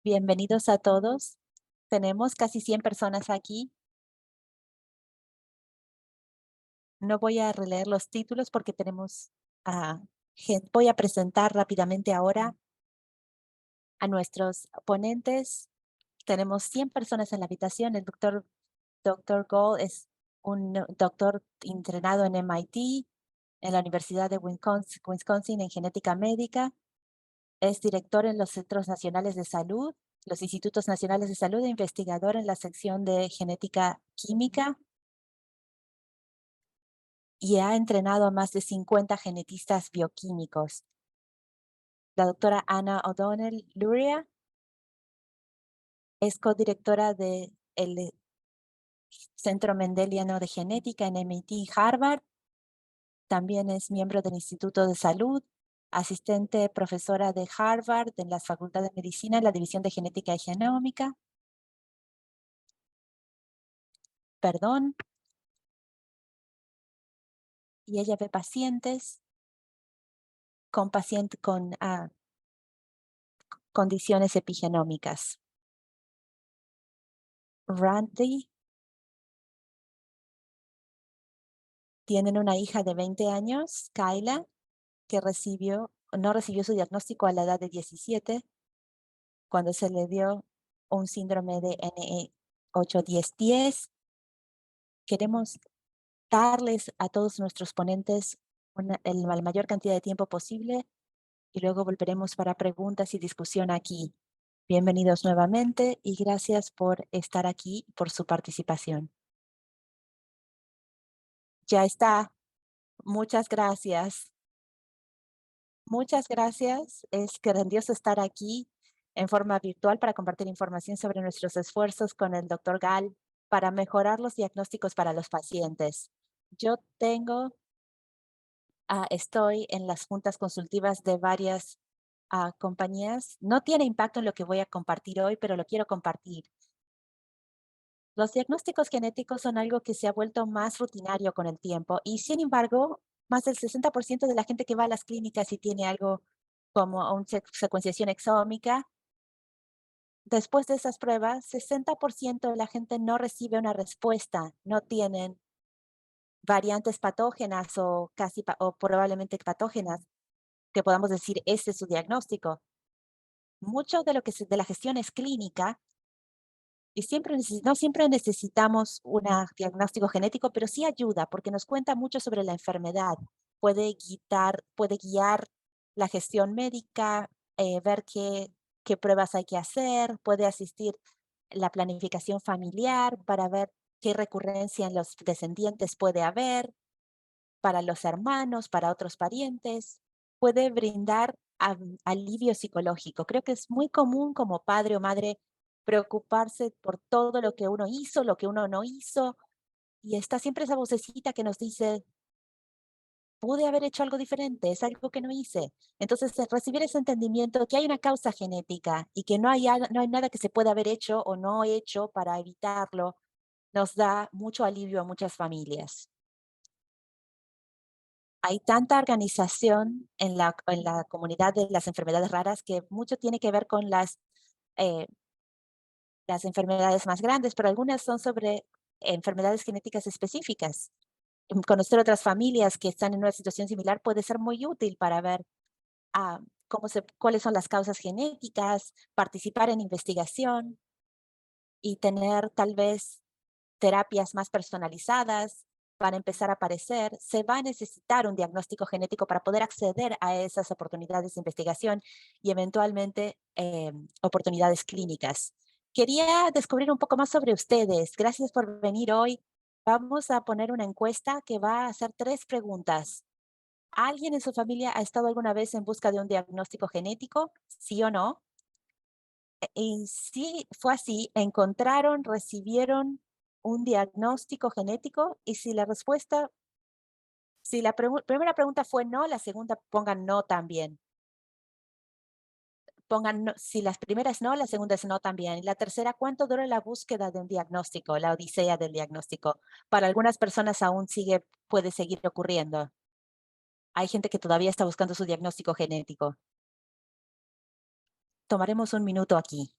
Bienvenidos a todos. Tenemos casi 100 personas aquí. No voy a releer los títulos porque tenemos voy a presentar rápidamente ahora a nuestros ponentes. Tenemos 100 personas en la habitación. El doctor Gold es un doctor entrenado en MIT, en la Universidad de Wisconsin en genética médica. Es director en los Centros Nacionales de Salud, los Institutos Nacionales de Salud e investigador en la sección de genética química y ha entrenado a más de 50 genetistas bioquímicos. La doctora Anna O'Donnell Luria es codirectora del Centro Mendeliano de Genética en MIT Harvard. También es miembro del Instituto de Salud, asistente profesora de Harvard en la Facultad de Medicina en la División de Genética y Genómica. Perdón. Y ella ve pacientes con condiciones epigenómicas. Randy tienen una hija de 20 años, Kyla, que no recibió su diagnóstico a la edad de 17, cuando se le dio un síndrome de NE81010. Queremos darles a todos nuestros ponentes la mayor cantidad de tiempo posible y luego volveremos para preguntas y discusión aquí. Bienvenidos nuevamente y gracias por estar aquí, por su participación. Ya está. Muchas gracias. Muchas gracias. Es grandioso estar aquí en forma virtual para compartir información sobre nuestros esfuerzos con el doctor Gal para mejorar los diagnósticos para los pacientes. Yo estoy en las juntas consultivas de varias compañías. No tiene impacto en lo que voy a compartir hoy, pero lo quiero compartir. Los diagnósticos genéticos son algo que se ha vuelto más rutinario con el tiempo y, sin embargo, más del 60% de la gente que va a las clínicas y tiene algo como una secuenciación exómica, después de esas pruebas, 60% de la gente no recibe una respuesta, no tienen variantes patógenas o o probablemente patógenas que podamos decir este es su diagnóstico. Mucho de lo que de la gestión es clínica. Y no siempre necesitamos un diagnóstico genético, pero sí ayuda porque nos cuenta mucho sobre la enfermedad. Puede guiar la gestión médica, ver qué pruebas hay que hacer, puede asistir la planificación familiar para ver qué recurrencia en los descendientes puede haber, para los hermanos, para otros parientes. Puede brindar alivio psicológico. Creo que es muy común como padre o madre preocuparse por todo lo que uno hizo, lo que uno no hizo, y está siempre esa vocecita que nos dice, pude haber hecho algo diferente, es algo que no hice. Entonces, recibir ese entendimiento de que hay una causa genética y que no hay nada que se pueda haber hecho o no hecho para evitarlo, nos da mucho alivio a muchas familias. Hay tanta organización en la comunidad de las enfermedades raras que mucho tiene que ver con eh, las enfermedades más grandes, pero algunas son sobre enfermedades genéticas específicas. Conocer otras familias que están en una situación similar puede ser muy útil para ver cuáles son las causas genéticas, participar en investigación y tener tal vez terapias más personalizadas van a empezar a aparecer. Se va a necesitar un diagnóstico genético para poder acceder a esas oportunidades de investigación y eventualmente oportunidades clínicas. Quería descubrir un poco más sobre ustedes. Gracias por venir hoy. Vamos a poner una encuesta que va a hacer 3 preguntas. ¿Alguien en su familia ha estado alguna vez en busca de un diagnóstico genético? ¿Sí o no? Y si fue así, recibieron un diagnóstico genético, y si la primera pregunta fue no, la segunda pongan no también. Pongan no, si las primeras no, la segunda es no también. Y la tercera, ¿cuánto dura la búsqueda de un diagnóstico, la odisea del diagnóstico? Para algunas personas aún puede seguir ocurriendo. Hay gente que todavía está buscando su diagnóstico genético. Tomaremos un minuto aquí.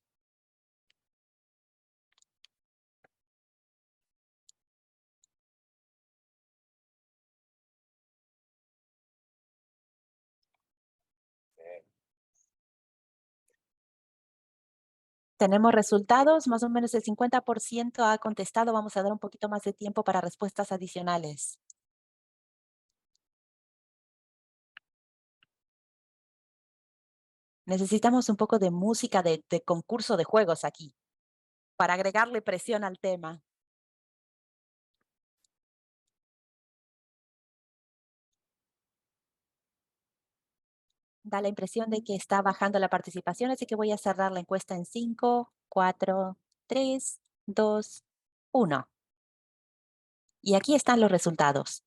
Tenemos resultados, más o menos el 50% ha contestado. Vamos a dar un poquito más de tiempo para respuestas adicionales. Necesitamos un poco de música de concurso de juegos aquí, para agregarle presión al tema. Da la impresión de que está bajando la participación, así que voy a cerrar la encuesta en 5, 4, 3, 2, 1. Y aquí están los resultados.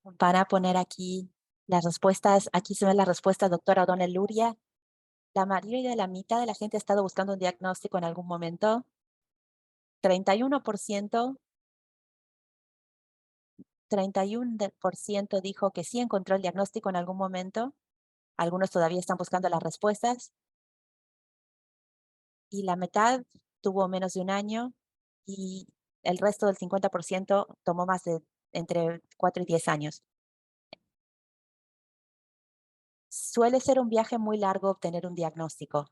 Van a poner aquí las respuestas. Aquí se ven las respuestas, doctora O'Donnell Luria. La mayoría de la mitad de la gente ha estado buscando un diagnóstico en algún momento. 31%, 31% dijo que sí encontró el diagnóstico en algún momento. Algunos todavía están buscando las respuestas. Y la mitad tuvo menos de un año y el resto del 50% tomó más de entre 4 y 10 años. Suele ser un viaje muy largo obtener un diagnóstico.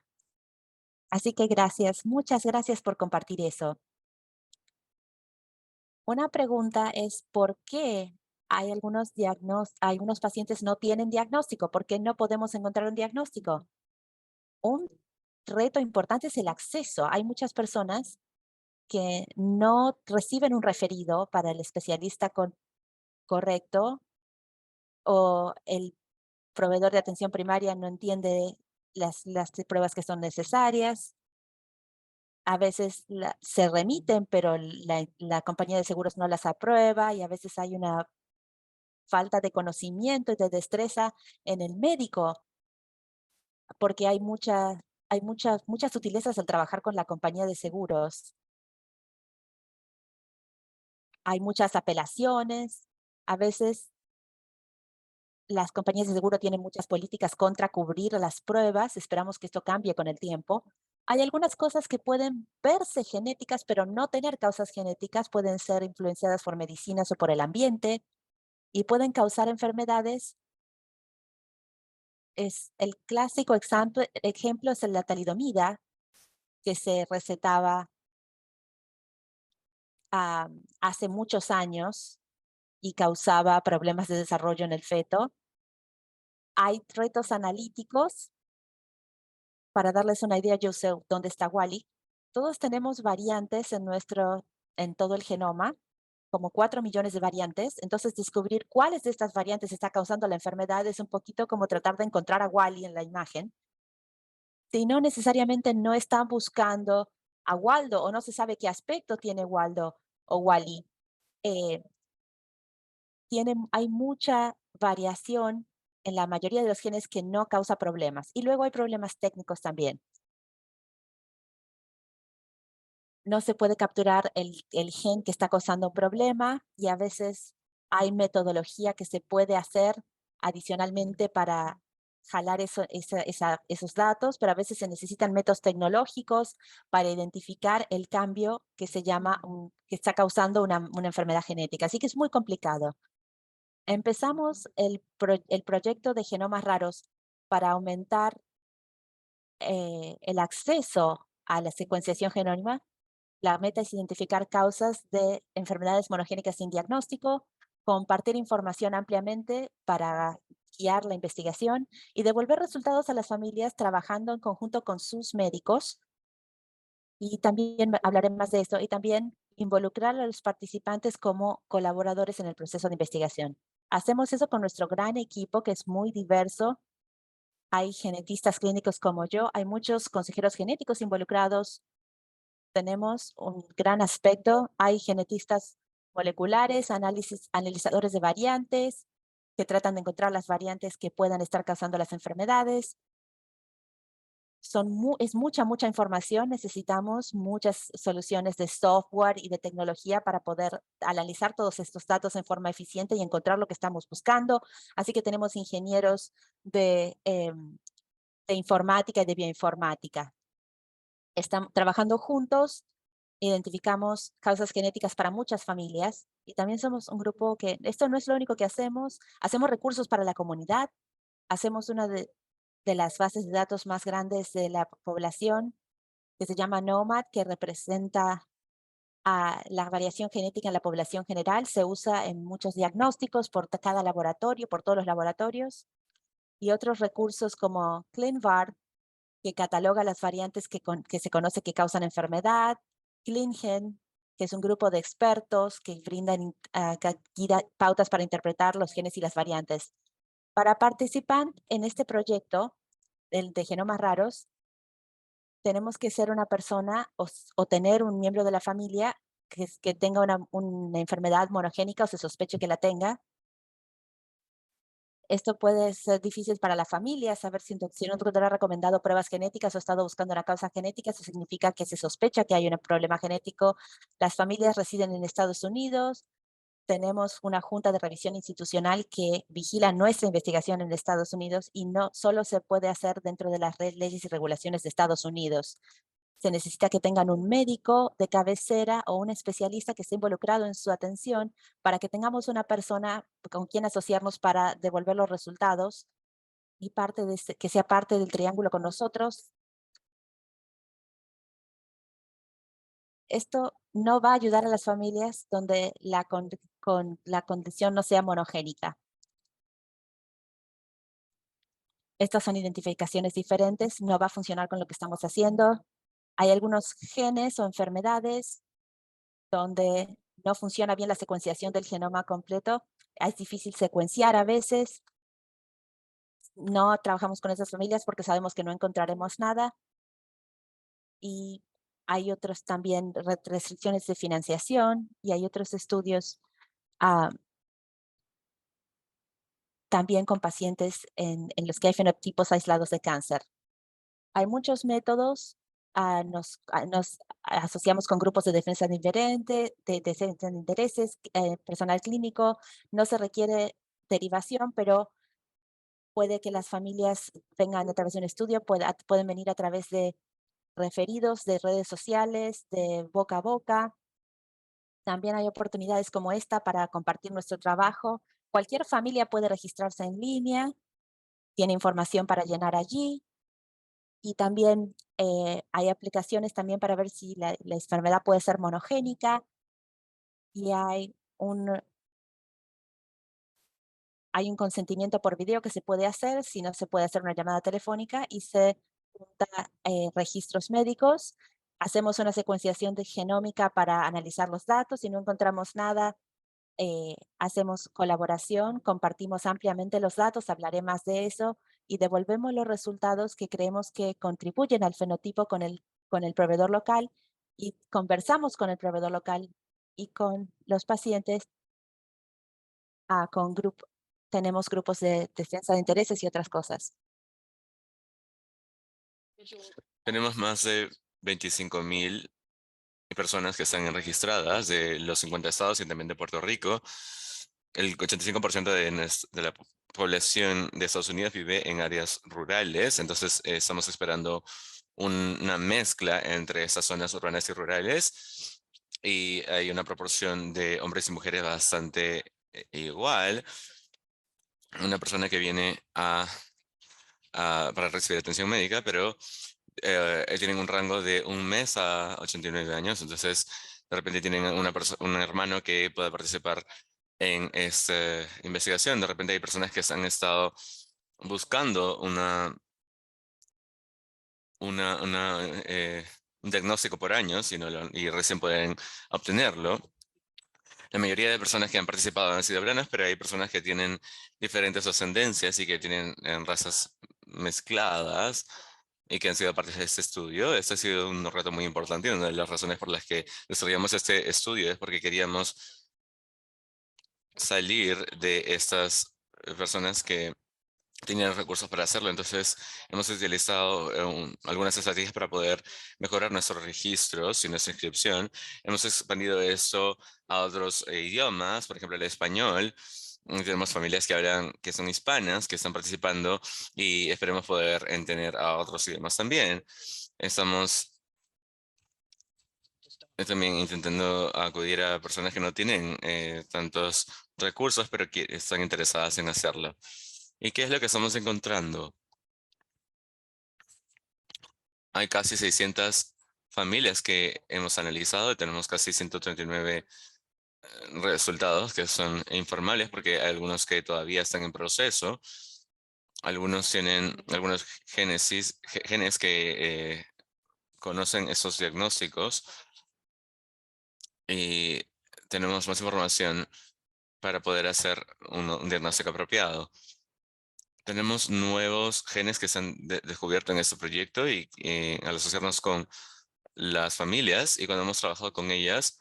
Así que gracias, muchas gracias por compartir eso. Una pregunta es, ¿por qué algunos pacientes no tienen diagnóstico? ¿Por qué no podemos encontrar un diagnóstico? Un reto importante es el acceso. Hay muchas personas que no reciben un referido para el especialista correcto, o el proveedor de atención primaria no entiende las pruebas que son necesarias. A veces se remiten, pero la compañía de seguros no las aprueba y a veces hay una falta de conocimiento y de destreza en el médico, porque hay muchas sutilezas al trabajar con la compañía de seguros. Hay muchas apelaciones. A veces las compañías de seguro tienen muchas políticas contra cubrir las pruebas. Esperamos que esto cambie con el tiempo. Hay algunas cosas que pueden verse genéticas, pero no tener causas genéticas. Pueden ser influenciadas por medicinas o por el ambiente y pueden causar enfermedades. El clásico ejemplo es la talidomida, que se recetaba hace muchos años y causaba problemas de desarrollo en el feto. Hay retos analíticos. Para darles una idea, yo sé dónde está Wally. Todos tenemos variantes en todo el genoma, como 4 millones de variantes. Entonces, descubrir cuáles de estas variantes está causando la enfermedad es un poquito como tratar de encontrar a Wally en la imagen. Si no necesariamente no están buscando a Waldo o no se sabe qué aspecto tiene Waldo o Wally, eh, hay mucha variación en la mayoría de los genes que no causa problemas. Y luego hay problemas técnicos también. No se puede capturar el gen que está causando un problema y a veces hay metodología que se puede hacer adicionalmente para jalar esos datos, pero a veces se necesitan métodos tecnológicos para identificar el cambio que está causando una enfermedad genética. Así que es muy complicado. Empezamos el proyecto de genomas raros para aumentar el acceso a la secuenciación genómica. La meta es identificar causas de enfermedades monogénicas sin diagnóstico, compartir información ampliamente para guiar la investigación y devolver resultados a las familias trabajando en conjunto con sus médicos. Y también hablaré más de esto y también involucrar a los participantes como colaboradores en el proceso de investigación. Hacemos eso con nuestro gran equipo que es muy diverso. Hay genetistas clínicos como yo, hay muchos consejeros genéticos involucrados. Tenemos un gran aspecto. Hay genetistas moleculares, analizadores de variantes, que tratan de encontrar las variantes que puedan estar causando las enfermedades. Es mucha información. Necesitamos muchas soluciones de software y de tecnología para poder analizar todos estos datos en forma eficiente y encontrar lo que estamos buscando. Así que tenemos ingenieros de informática y de bioinformática. Están trabajando juntos Identificamos causas genéticas para muchas familias y también somos un grupo que, esto no es lo único que hacemos recursos para la comunidad, hacemos una de las bases de datos más grandes de la población, que se llama NOMAD, que representa a la variación genética en la población general. Se usa en muchos diagnósticos por cada laboratorio, por todos los laboratorios, y otros recursos como ClinVar, que cataloga las variantes que se conoce que causan enfermedad, ClinGen, que es un grupo de expertos que brindan pautas para interpretar los genes y las variantes. Para participar en este proyecto de genomas raros, tenemos que ser una persona o tener un miembro de la familia que tenga una enfermedad monogénica o se sospeche que la tenga. Esto puede ser difícil para la familia, saber si un doctor ha recomendado pruebas genéticas o ha estado buscando una causa genética. Eso significa que se sospecha que hay un problema genético. Las familias residen en Estados Unidos. Tenemos una junta de revisión institucional que vigila nuestra investigación en Estados Unidos y no solo se puede hacer dentro de las leyes y regulaciones de Estados Unidos. Se necesita que tengan un médico de cabecera o un especialista que esté involucrado en su atención para que tengamos una persona con quien asociarnos para devolver los resultados y que sea parte del triángulo con nosotros. Esto no va a ayudar a las familias donde la condición no sea monogénica. Estas son identificaciones diferentes, no va a funcionar con lo que estamos haciendo. Hay algunos genes o enfermedades donde no funciona bien la secuenciación del genoma completo. Es difícil secuenciar a veces. No trabajamos con esas familias porque sabemos que no encontraremos nada. Y hay otros también restricciones de financiación y hay otros estudios ah, también con pacientes en los que hay fenotipos aislados de cáncer. Hay muchos métodos, nos asociamos con grupos de defensa de defensa de intereses, personal clínico, no se requiere derivación, pero puede que las familias vengan a través de un estudio, pueden venir a través de referidos, de redes sociales, de boca a boca. También hay oportunidades como esta para compartir nuestro trabajo. Cualquier familia puede registrarse en línea, tiene información para llenar allí. Y también hay aplicaciones también para ver si la enfermedad puede ser monogénica y hay un consentimiento por video que se puede hacer si no se puede hacer una llamada telefónica y se junta registros médicos. Hacemos una secuenciación de genómica para analizar los datos. Si no encontramos nada, hacemos colaboración, compartimos ampliamente los datos, hablaré más de eso y devolvemos los resultados que creemos que contribuyen al fenotipo con el proveedor local y conversamos con el proveedor local y con los pacientes, ah, con grupo, tenemos grupos de defensa de intereses y otras cosas. Tenemos más de 25.000 personas que están registradas de los 50 estados y también de Puerto Rico. El 85% de la población de Estados Unidos vive en áreas rurales, entonces estamos esperando una mezcla entre estas zonas urbanas y rurales y hay una proporción de hombres y mujeres bastante igual. Una persona que viene para recibir atención médica, pero tienen un rango de 1 mes a 89 años, entonces de repente tienen un hermano que pueda participar en esta investigación. De repente hay personas que han estado buscando un diagnóstico por años y recién pueden obtenerlo. La mayoría de personas que han participado han sido blancas, pero hay personas que tienen diferentes ascendencias y que tienen razas mezcladas y que han sido parte de este estudio. Este ha sido un reto muy importante y una de las razones por las que desarrollamos este estudio es porque queríamos salir de estas personas que tenían recursos para hacerlo. Entonces, hemos utilizado algunas estrategias para poder mejorar nuestros registros y nuestra inscripción. Hemos expandido esto a otros idiomas, por ejemplo, el español. Tenemos familias que son hispanas, que están participando y esperemos poder entender a otros idiomas también. Estamos también intentando acudir a personas que no tienen tantos recursos, pero que están interesadas en hacerlo. ¿Y qué es lo que estamos encontrando? Hay casi 600 familias que hemos analizado y tenemos casi 139 resultados que son informales porque hay algunos que todavía están en proceso. Algunos tienen algunos genes que conocen esos diagnósticos y tenemos más información para poder hacer un diagnóstico apropiado. Tenemos nuevos genes que se han descubierto en este proyecto y al asociarnos con las familias y cuando hemos trabajado con ellas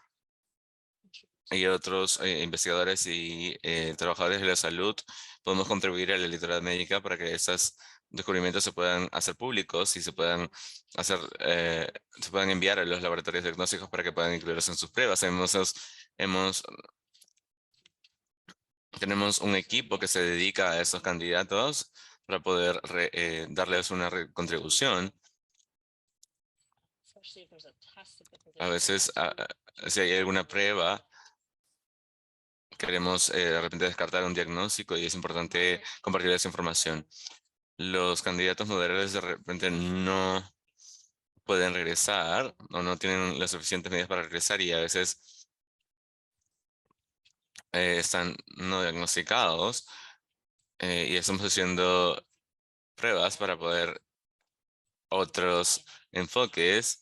y otros investigadores y trabajadores de la salud, podemos contribuir a la literatura médica para que estos descubrimientos se puedan hacer públicos y hacer, se puedan enviar a los laboratorios diagnósticos para que puedan incluirlos en sus pruebas. Hemos Tenemos un equipo que se dedica a esos candidatos para poder darles una contribución. A veces, si hay alguna prueba, queremos de repente descartar un diagnóstico y es importante compartir esa información. Los candidatos moderadores de repente no pueden regresar o no tienen las suficientes medidas para regresar y a veces están no diagnosticados y estamos haciendo pruebas para poder otros enfoques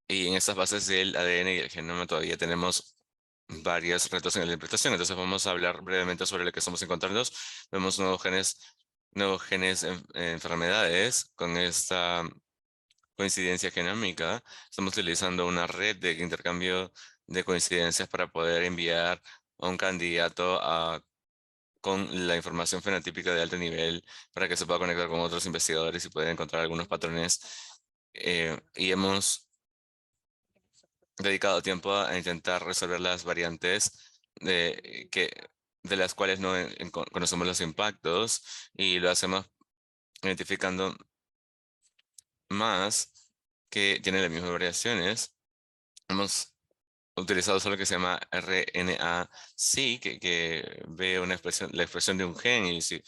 y en estas bases del ADN y el genoma todavía tenemos varios retos en la interpretación. Entonces vamos a hablar brevemente sobre lo que estamos encontrando. Vemos nuevos genes en enfermedades con esta coincidencia genómica. Estamos utilizando una red de intercambio de coincidencias para poder enviar a un candidato con la información fenotípica de alto nivel para que se pueda conectar con otros investigadores y pueda encontrar algunos patrones. Y hemos dedicado tiempo a intentar resolver las variantes de las cuales no conocemos los impactos y lo hacemos identificando más que tienen las mismas variaciones. Hemos utilizado solo que se llama RNA-seq, que ve la expresión de un gen y si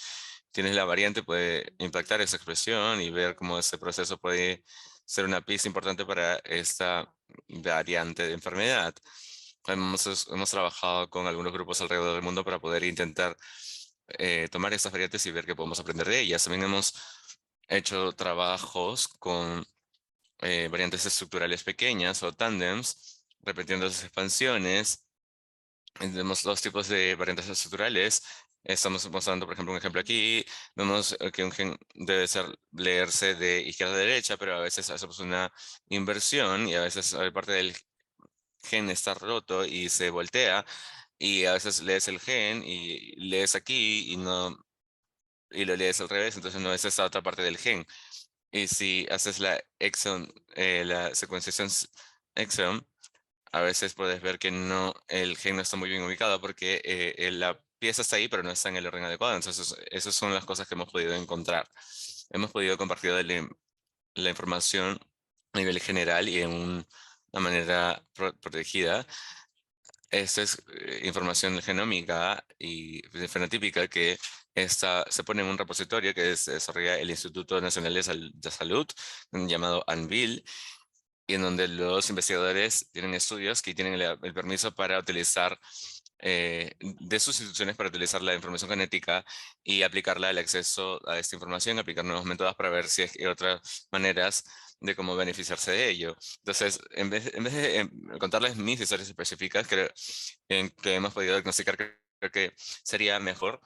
tienes la variante puede impactar esa expresión y ver cómo ese proceso puede ser una pista importante para esta variante de enfermedad. Hemos trabajado con algunos grupos alrededor del mundo para poder intentar tomar estas variantes y ver qué podemos aprender de ellas. También hemos hecho trabajos con variantes estructurales pequeñas o tándems, repitiendo esas expansiones. Tenemos dos tipos de variantes estructurales. Estamos mostrando, por ejemplo, un ejemplo aquí. Vemos que un gen debe leerse de izquierda a derecha, pero a veces hacemos una inversión y a veces parte del gen está roto y se voltea. Y a veces lees el gen y lees aquí y no y lo lees al revés, entonces no es esta otra parte del gen. Y si haces la secuenciación exon, a veces puedes ver que el gen no está muy bien ubicado porque la pieza está ahí, pero no está en el orden adecuado. Entonces, esas son las cosas que hemos podido encontrar. Hemos podido compartir la información a nivel general y en una manera protegida. Esta es información genómica y fenotípica que se pone en un repositorio que desarrolla el Instituto Nacional de Salud, llamado ANVIL, y en donde los investigadores tienen estudios que tienen el permiso para utilizar de sus instituciones para utilizar la información genética y aplicarla al acceso a esta información, aplicar nuevos métodos para ver si hay otras maneras de cómo beneficiarse de ello. Entonces, en vez de contarles mis historias específicas que hemos podido diagnosticar, creo que sería mejor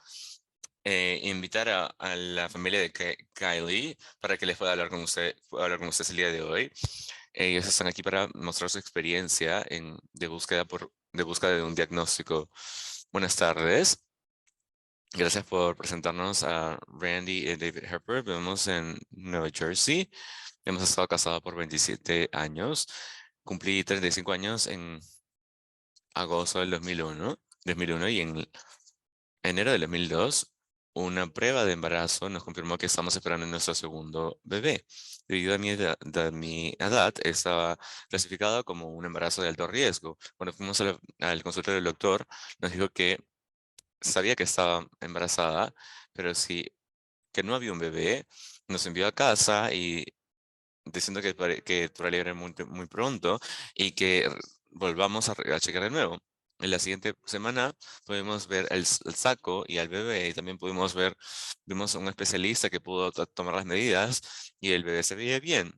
invitar a la familia de Kylie para que les pueda hablar con ustedes el día de hoy. Ellos están aquí para mostrar su experiencia de búsqueda de un diagnóstico. Buenas tardes. Gracias por presentarnos a Randy y David Harper. Vivimos en Nueva Jersey. Hemos estado casados por 27 años. Cumplí 35 años en agosto del 2001 y en enero del 2002 una prueba de embarazo nos confirmó que estamos esperando nuestro segundo bebé. Debido a mi edad, estaba clasificado como un embarazo de alto riesgo. Cuando fuimos al consultorio del doctor, nos dijo que sabía que estaba embarazada, pero sí que no había un bebé. Nos envió a casa y diciendo que probablemente era muy pronto y que volvamos a checar de nuevo. En la siguiente semana pudimos ver el saco y al bebé y también vimos a un especialista que pudo tomar las medidas y el bebé se veía bien.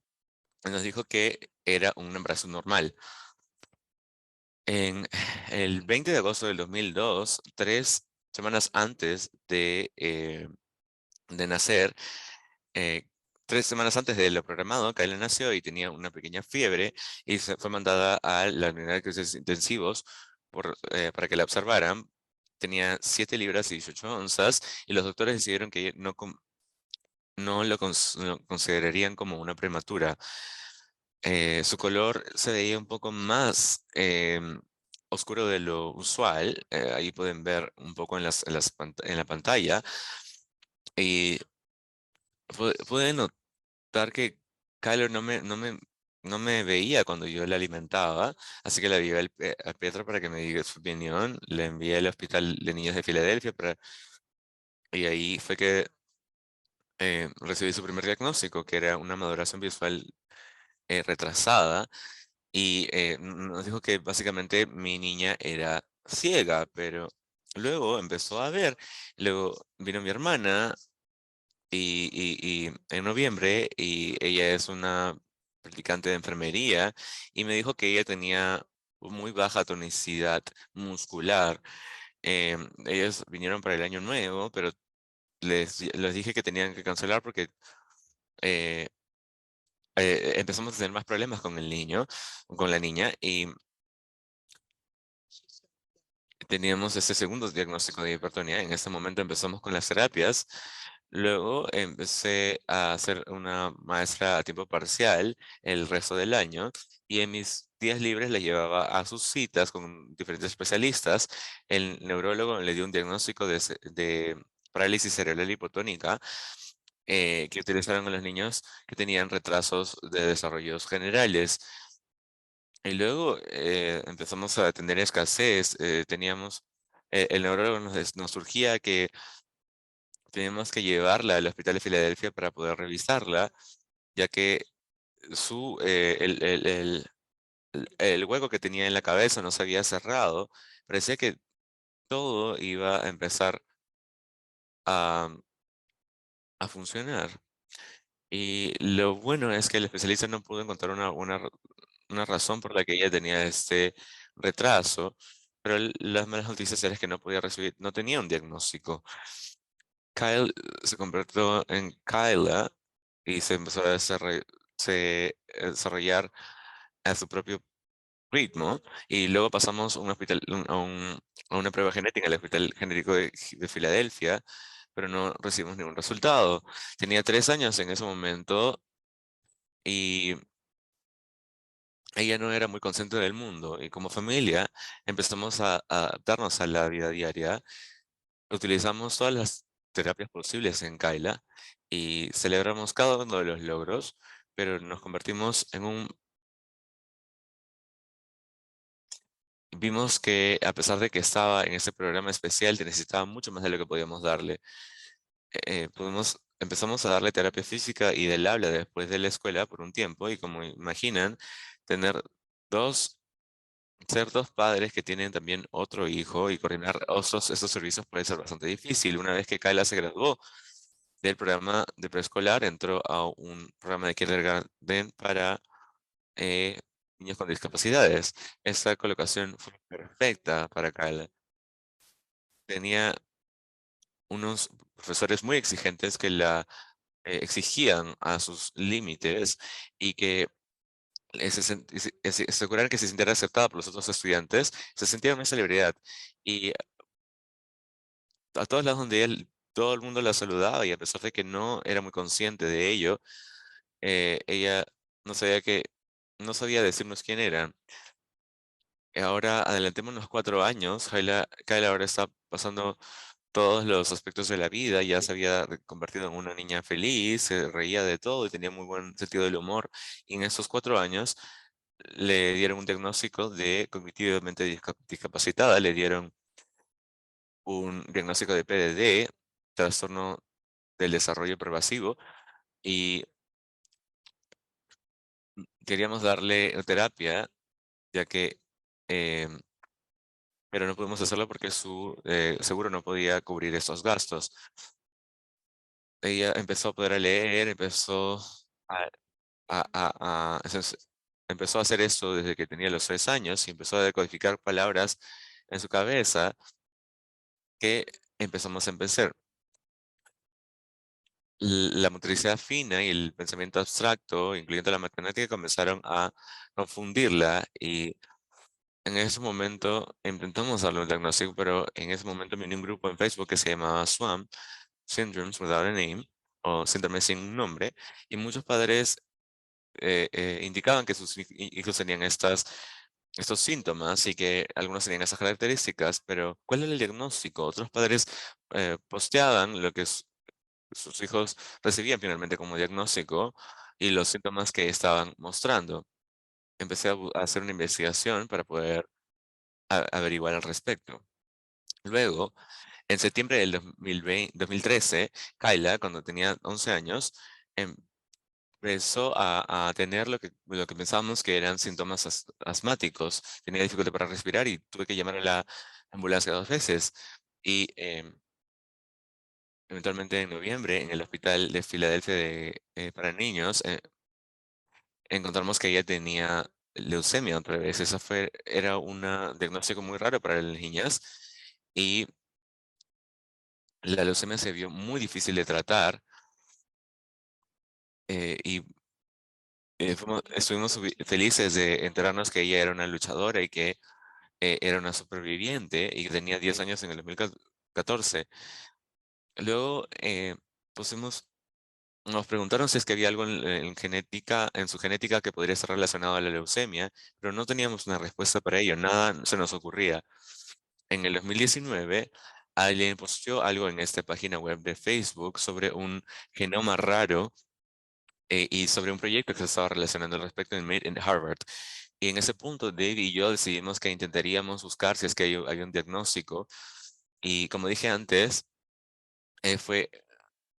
Y nos dijo que era un embarazo normal. En el 20 de agosto del 2002, 3 semanas antes de nacer, eh, 3 semanas antes de lo programado, Kyla nació y tenía una pequeña fiebre y se fue mandada a la unidad de cuidados intensivos para que la observaran. Tenía 7 libras y 18 onzas y los doctores decidieron que no lo considerarían como una prematura. Su color se veía un poco más oscuro de lo usual. Ahí pueden ver un poco en la pantalla. Y pueden notar que Kyler no me veía cuando yo le alimentaba, así que le avivé a Pietro para que me diga su opinión. Le envié al hospital de niños de Filadelfia y ahí fue que recibí su primer diagnóstico, que era una maduración visual retrasada. Y nos dijo que básicamente mi niña era ciega, pero luego empezó a ver. Luego vino mi hermana y en noviembre y ella es una practicante de enfermería y me dijo que ella tenía muy baja tonicidad muscular. Ellos vinieron para el año nuevo, pero les dije que tenían que cancelar porque eh, empezamos a tener más problemas con el niño, con la niña, y teníamos ese segundo diagnóstico de hipertonía. En ese momento empezamos con las terapias. Luego empecé a hacer una maestra a tiempo parcial el resto del año y en mis días libres la llevaba a sus citas con diferentes especialistas. El neurólogo le dio un diagnóstico de parálisis cerebral hipotónica que utilizaron en los niños que tenían retrasos de desarrollos generales. Y luego empezamos a tener escasez. El neurólogo nos surgía que teníamos que llevarla al hospital de Filadelfia para poder revisarla, ya que el hueco que tenía en la cabeza no se había cerrado. Parecía que todo iba a empezar a, a funcionar. Y lo bueno es que el especialista no pudo encontrar una razón por la que ella tenía este retraso, pero las malas noticias eran que no tenía un diagnóstico. Kyle se convirtió en Kyla y se empezó a desarrollar a su propio ritmo y luego pasamos a una prueba genética en el Hospital Genético de Filadelfia, pero no recibimos ningún resultado. Tenía 3 años en ese momento y ella no era muy consciente del mundo y como familia empezamos a adaptarnos a la vida diaria. Utilizamos todas las terapias posibles en Kaila y celebramos cada uno de los logros, pero nos convertimos vimos que a pesar de que estaba en ese programa especial, te necesitaba mucho más de lo que podíamos darle. Empezamos a darle terapia física y del habla después de la escuela por un tiempo y como imaginan, tener dos, ser dos padres que tienen también otro hijo y coordinar esos servicios puede ser bastante difícil. Una vez que Kayla se graduó del programa de preescolar, entró a un programa de kindergarten para eh, niños con discapacidades. Esta colocación fue perfecta para Kayla. Tenía unos profesores muy exigentes que la exigían a sus límites y que aseguraran que se sintiera aceptada por los otros estudiantes, se sentía una celebridad. Y a todos lados donde todo el mundo la saludaba y a pesar de que no era muy consciente de ello, ella no sabía no sabía decirnos quién era. Ahora adelantémonos 4 años, Kayla ahora está pasando todos los aspectos de la vida, ya se había convertido en una niña feliz, se reía de todo y tenía muy buen sentido del humor. Y en esos 4 años le dieron un diagnóstico de cognitivamente discapacitada, le dieron un diagnóstico de PDD, trastorno del desarrollo pervasivo, y queríamos darle terapia, ya que, em, pero no pudimos hacerlo porque su seguro no podía cubrir esos gastos. Ella empezó a poder leer, empezó a, empezó a hacer esto desde que tenía los 3 años y empezó a decodificar palabras en su cabeza que empezamos a empezar. La motricidad fina y el pensamiento abstracto, incluyendo la matemática, comenzaron a confundirla y en ese momento intentamos darle un diagnóstico, pero en ese momento me uní a un grupo en Facebook que se llamaba SWAM, Syndromes Without a Name, o síndrome sin un nombre, y muchos padres indicaban que sus hijos tenían estos síntomas y que algunos tenían esas características, pero ¿cuál era el diagnóstico? Otros padres posteaban lo que sus hijos recibían finalmente como diagnóstico y los síntomas que estaban mostrando. Empecé a hacer una investigación para poder averiguar al respecto. Luego, en septiembre del 2013, Kyla, cuando tenía 11 años, empezó a tener lo que pensábamos que eran síntomas asmáticos. Tenía dificultad para respirar y tuve que llamar a la ambulancia 2 veces. Y eventualmente en noviembre, en el hospital de Filadelfia para niños, encontramos que ella tenía leucemia otra vez. Era un diagnóstico muy raro para las niñas y la leucemia se vio muy difícil de tratar y estuvimos felices de enterarnos que ella era una luchadora y que era una superviviente y que tenía 10 años en el 2014. Luego pusimos nos preguntaron si es que había algo en su genética que podría estar relacionado a la leucemia, pero no teníamos una respuesta para ello, nada se nos ocurría. En el 2019, alguien posteó algo en esta página web de Facebook sobre un genoma raro y sobre un proyecto que se estaba relacionando al respecto en Made in Harvard. Y en ese punto, Dave y yo decidimos que intentaríamos buscar si es que hay un diagnóstico. Y como dije antes, fue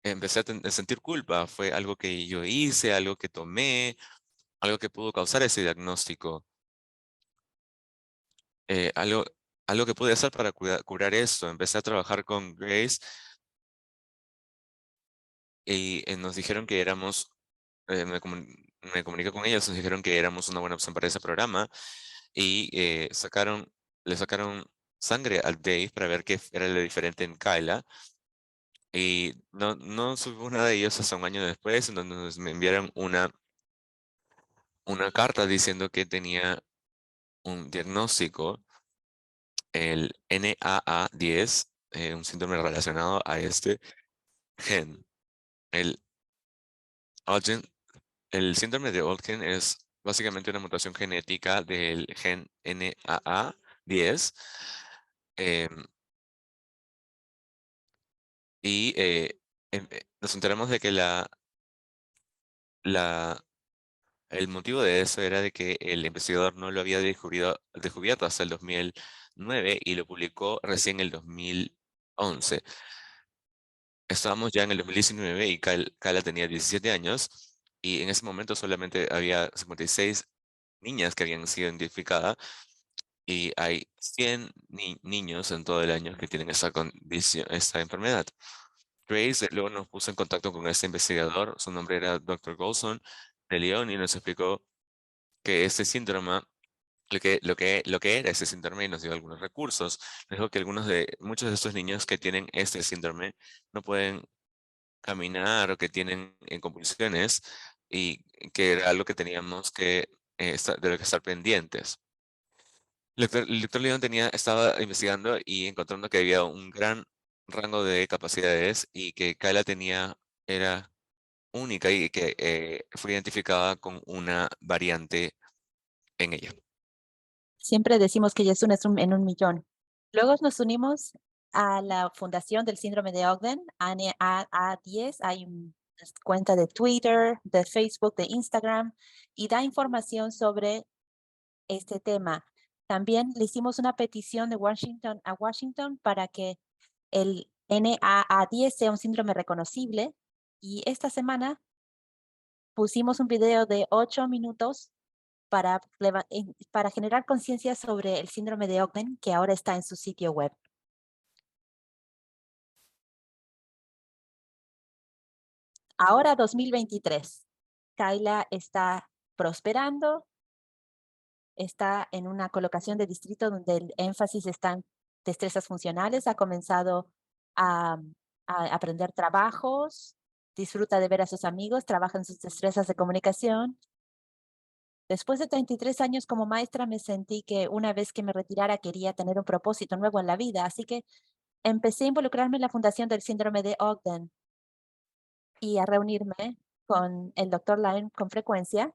empecé a sentir culpa. Fue algo que yo hice, algo que tomé, algo que pudo causar ese diagnóstico. eh, algo, algo que pude hacer para curar esto. Empecé a trabajar con Grace y nos dijeron que éramos, me comuniqué con ellos, nos dijeron que éramos una buena opción para ese programa y le sacaron sangre al Dave para ver qué era lo diferente en Kyla. Y no supimos nada de ellos hasta un año después, en donde me enviaron una carta diciendo que tenía un diagnóstico, el NAA10, un síndrome relacionado a este gen. El, Algen- el síndrome de Olken es básicamente una mutación genética del gen NAA10. em, y nos enteramos de que la, el motivo de eso era de que el investigador no lo había descubierto hasta el 2009 y lo publicó recién en el 2011. Estábamos ya en el 2019 y Kala tenía 17 años y en ese momento solamente había 56 niñas que habían sido identificadas y hay 100 niños en todo el año que tienen esta condición, esta enfermedad. Grace luego nos puso en contacto con este investigador, su nombre era Dr. Golson de León y nos explicó que este síndrome, lo que era ese síndrome y nos dio algunos recursos. Nos dijo que muchos de estos niños que tienen este síndrome no pueden caminar o que tienen convulsiones y que era algo que teníamos de lo que estar pendientes. El doctor León estaba investigando y encontrando que había un gran rango de capacidades y que era única y que fue identificada con una variante en ella. Siempre decimos que ya es una en un millón. Luego nos unimos a la Fundación del Síndrome de Ogden, A10. Hay una cuenta de Twitter, de Facebook, de Instagram, y da información sobre este tema. También le hicimos una petición de Washington a Washington para que el NAA10 sea un síndrome reconocible, y esta semana pusimos un video de 8 minutos para generar conciencia sobre el síndrome de Ogden, que ahora está en su sitio web. Ahora 2023, Kayla está prosperando, está en una colocación de distrito donde el énfasis está en destrezas funcionales, ha comenzado a, a aprender trabajos, disfruta de ver a sus amigos, trabaja en sus destrezas de comunicación. Después de 33 años como maestra, me sentí que una vez que me retirara quería tener un propósito nuevo en la vida, así que empecé a involucrarme en la fundación del síndrome de Ogden y a reunirme con el doctor Lyon con frecuencia,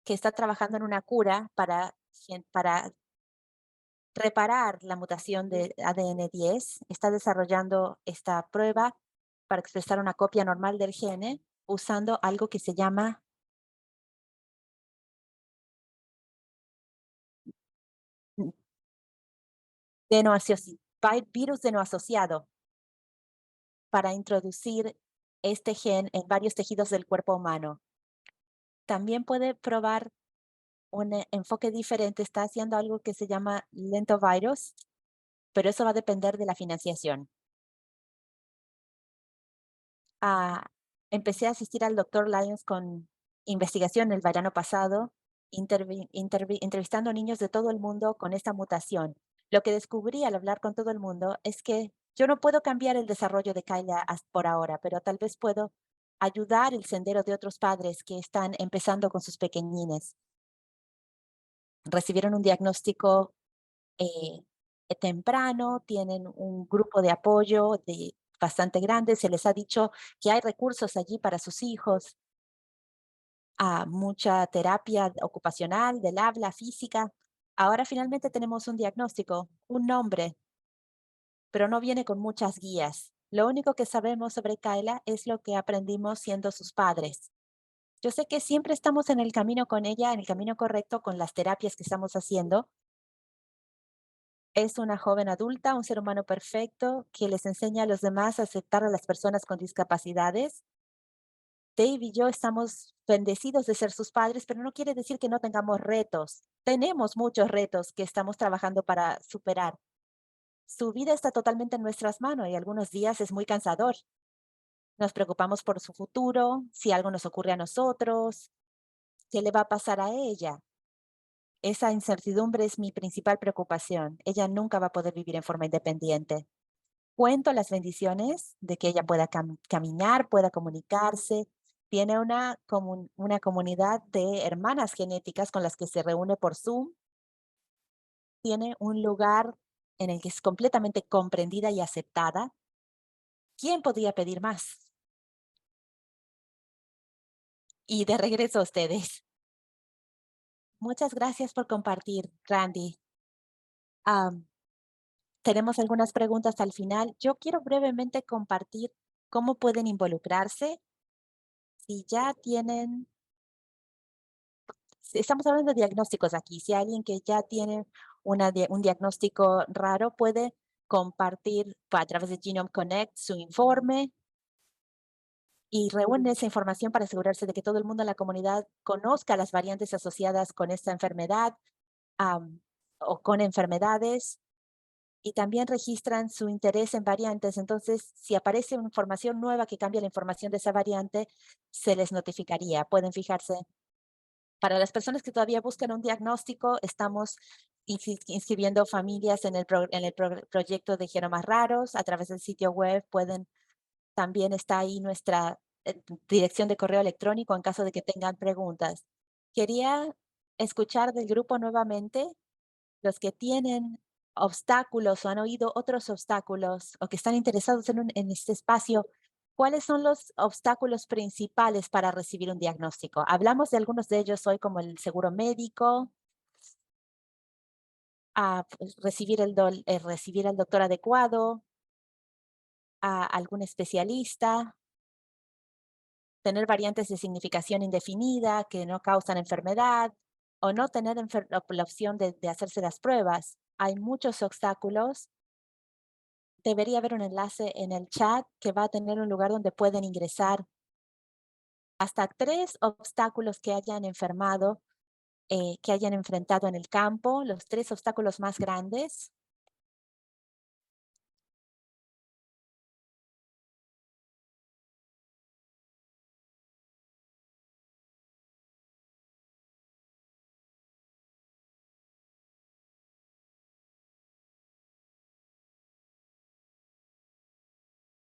que está trabajando en una cura para reparar la mutación de ADN10. Está desarrollando esta prueba para expresar una copia normal del gene usando algo que se llama virus de no asociado, para introducir este gen en varios tejidos del cuerpo humano. También puede probar un enfoque diferente, está haciendo algo que se llama lentovirus, pero eso va a depender de la financiación. Ah, empecé a asistir al doctor Lyons con investigación el verano pasado, entrevistando niños de todo el mundo con esta mutación. Lo que descubrí al hablar con todo el mundo es que yo no puedo cambiar el desarrollo de Kyla por ahora, pero tal vez puedo ayudar el sendero de otros padres que están empezando con sus pequeñines. Recibieron un diagnóstico eh, temprano, tienen un grupo de apoyo bastante grande, se les ha dicho que hay recursos allí para sus hijos, a mucha terapia ocupacional, del habla, física. Ahora finalmente tenemos un diagnóstico, un nombre, pero no viene con muchas guías. Lo único que sabemos sobre Kyla es lo que aprendimos siendo sus padres. Yo sé que siempre estamos en el camino con ella, en el camino correcto con las terapias que estamos haciendo. Es una joven adulta, un ser humano perfecto que les enseña a los demás a aceptar a las personas con discapacidades. Dave y yo estamos bendecidos de ser sus padres, pero no quiere decir que no tengamos retos. Tenemos muchos retos que estamos trabajando para superar. Su vida está totalmente en nuestras manos y algunos días es muy cansador. Nos preocupamos por su futuro, si algo nos ocurre a nosotros, qué le va a pasar a ella. Esa incertidumbre es mi principal preocupación. Ella nunca va a poder vivir en forma independiente. Cuento las bendiciones de que ella pueda caminar, pueda comunicarse. Tiene una comunidad de hermanas genéticas con las que se reúne por Zoom. Tiene un lugar en el que es completamente comprendida y aceptada. ¿Quién podría pedir más? Y de regreso a ustedes. Muchas gracias por compartir, Randy. Am, Tenemos algunas preguntas al final. Yo quiero brevemente compartir cómo pueden involucrarse si ya tienen. Estamos hablando de diagnósticos aquí. Si alguien que ya tiene un diagnóstico raro puede compartir a través de Genome Connect su informe y reúne esa información para asegurarse de que todo el mundo en la comunidad conozca las variantes asociadas con esta enfermedad, o con enfermedades, y también registran su interés en variantes. Entonces, si aparece una información nueva que cambia la información de esa variante, se les notificaría. Pueden fijarse. Para las personas que todavía buscan un diagnóstico, estamos inscribiendo familias en el proyecto de genomas raros. A través del sitio web también está ahí nuestra dirección de correo electrónico en caso de que tengan preguntas. Quería escuchar del grupo nuevamente los que tienen obstáculos o han oído otros obstáculos o que están interesados en este espacio. ¿Cuáles son los obstáculos principales para recibir un diagnóstico? Hablamos de algunos de ellos hoy, como el seguro médico. a pues, recibir recibir al doctor adecuado, a algún especialista, tener variantes de significación indefinida que no causan enfermedad o no tener la opción de hacerse las pruebas. Hay muchos obstáculos. Debería haber un enlace en el chat que va a tener un lugar donde pueden ingresar hasta 3 obstáculos que hayan enfermado, que hayan enfrentado en el campo, los 3 obstáculos más grandes.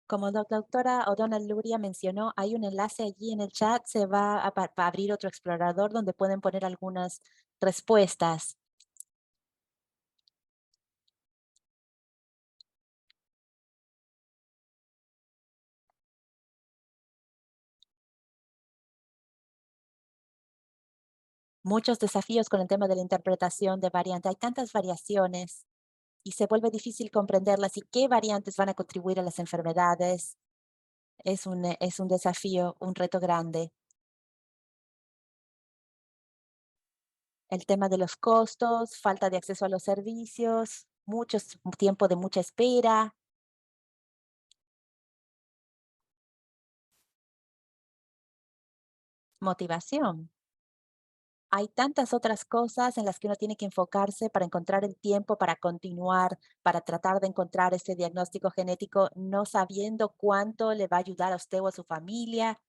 Como la doctora O'Donnell Luria mencionó, hay un enlace allí en el chat, se va a abrir otro explorador donde pueden poner algunas respuestas. Muchos desafíos con el tema de la interpretación de variante. Hay tantas variaciones y se vuelve difícil comprenderlas y qué variantes van a contribuir a las enfermedades. Es un desafío, un reto grande. El tema de los costos, falta de acceso a los servicios, tiempo de mucha espera, motivación. Hay tantas otras cosas en las que uno tiene que enfocarse para encontrar el tiempo para continuar, para tratar de encontrar ese diagnóstico genético, no sabiendo cuánto le va a ayudar a usted o a su familia.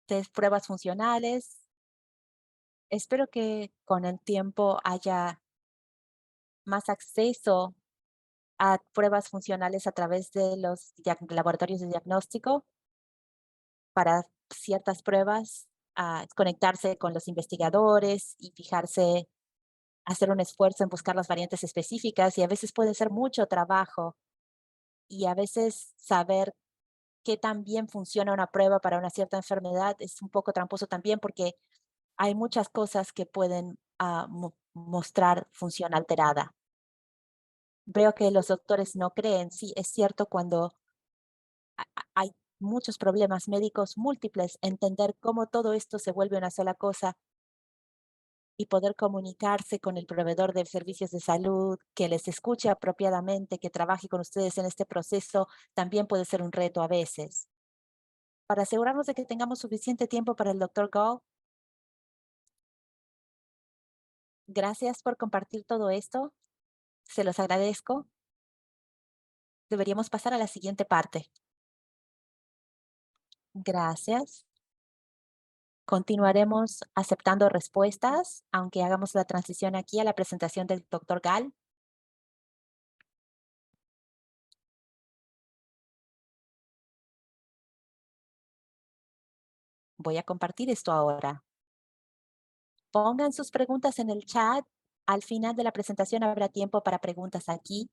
Test pruebas funcionales. Espero que con el tiempo haya más acceso a pruebas funcionales a través de los laboratorios de diagnóstico para ciertas pruebas, conectarse con los investigadores y fijarse, hacer un esfuerzo en buscar las variantes específicas y a veces puede ser mucho trabajo y a veces saber qué tan bien funciona una prueba para una cierta enfermedad es un poco tramposo también porque hay muchas cosas que pueden mostrar función alterada. Veo que los doctores no creen. Sí, es cierto cuando hay muchos problemas médicos múltiples, entender cómo todo esto se vuelve una sola cosa y poder comunicarse con el proveedor de servicios de salud, que les escuche apropiadamente, que trabaje con ustedes en este proceso, también puede ser un reto a veces. Para asegurarnos de que tengamos suficiente tiempo para el doctor Gall, gracias por compartir todo esto. Se los agradezco. Deberíamos pasar a la siguiente parte. Gracias. Continuaremos aceptando respuestas, aunque hagamos la transición aquí a la presentación del doctor Gall. Voy a compartir esto ahora. Pongan sus preguntas en el chat. Al final de la presentación habrá tiempo para preguntas aquí,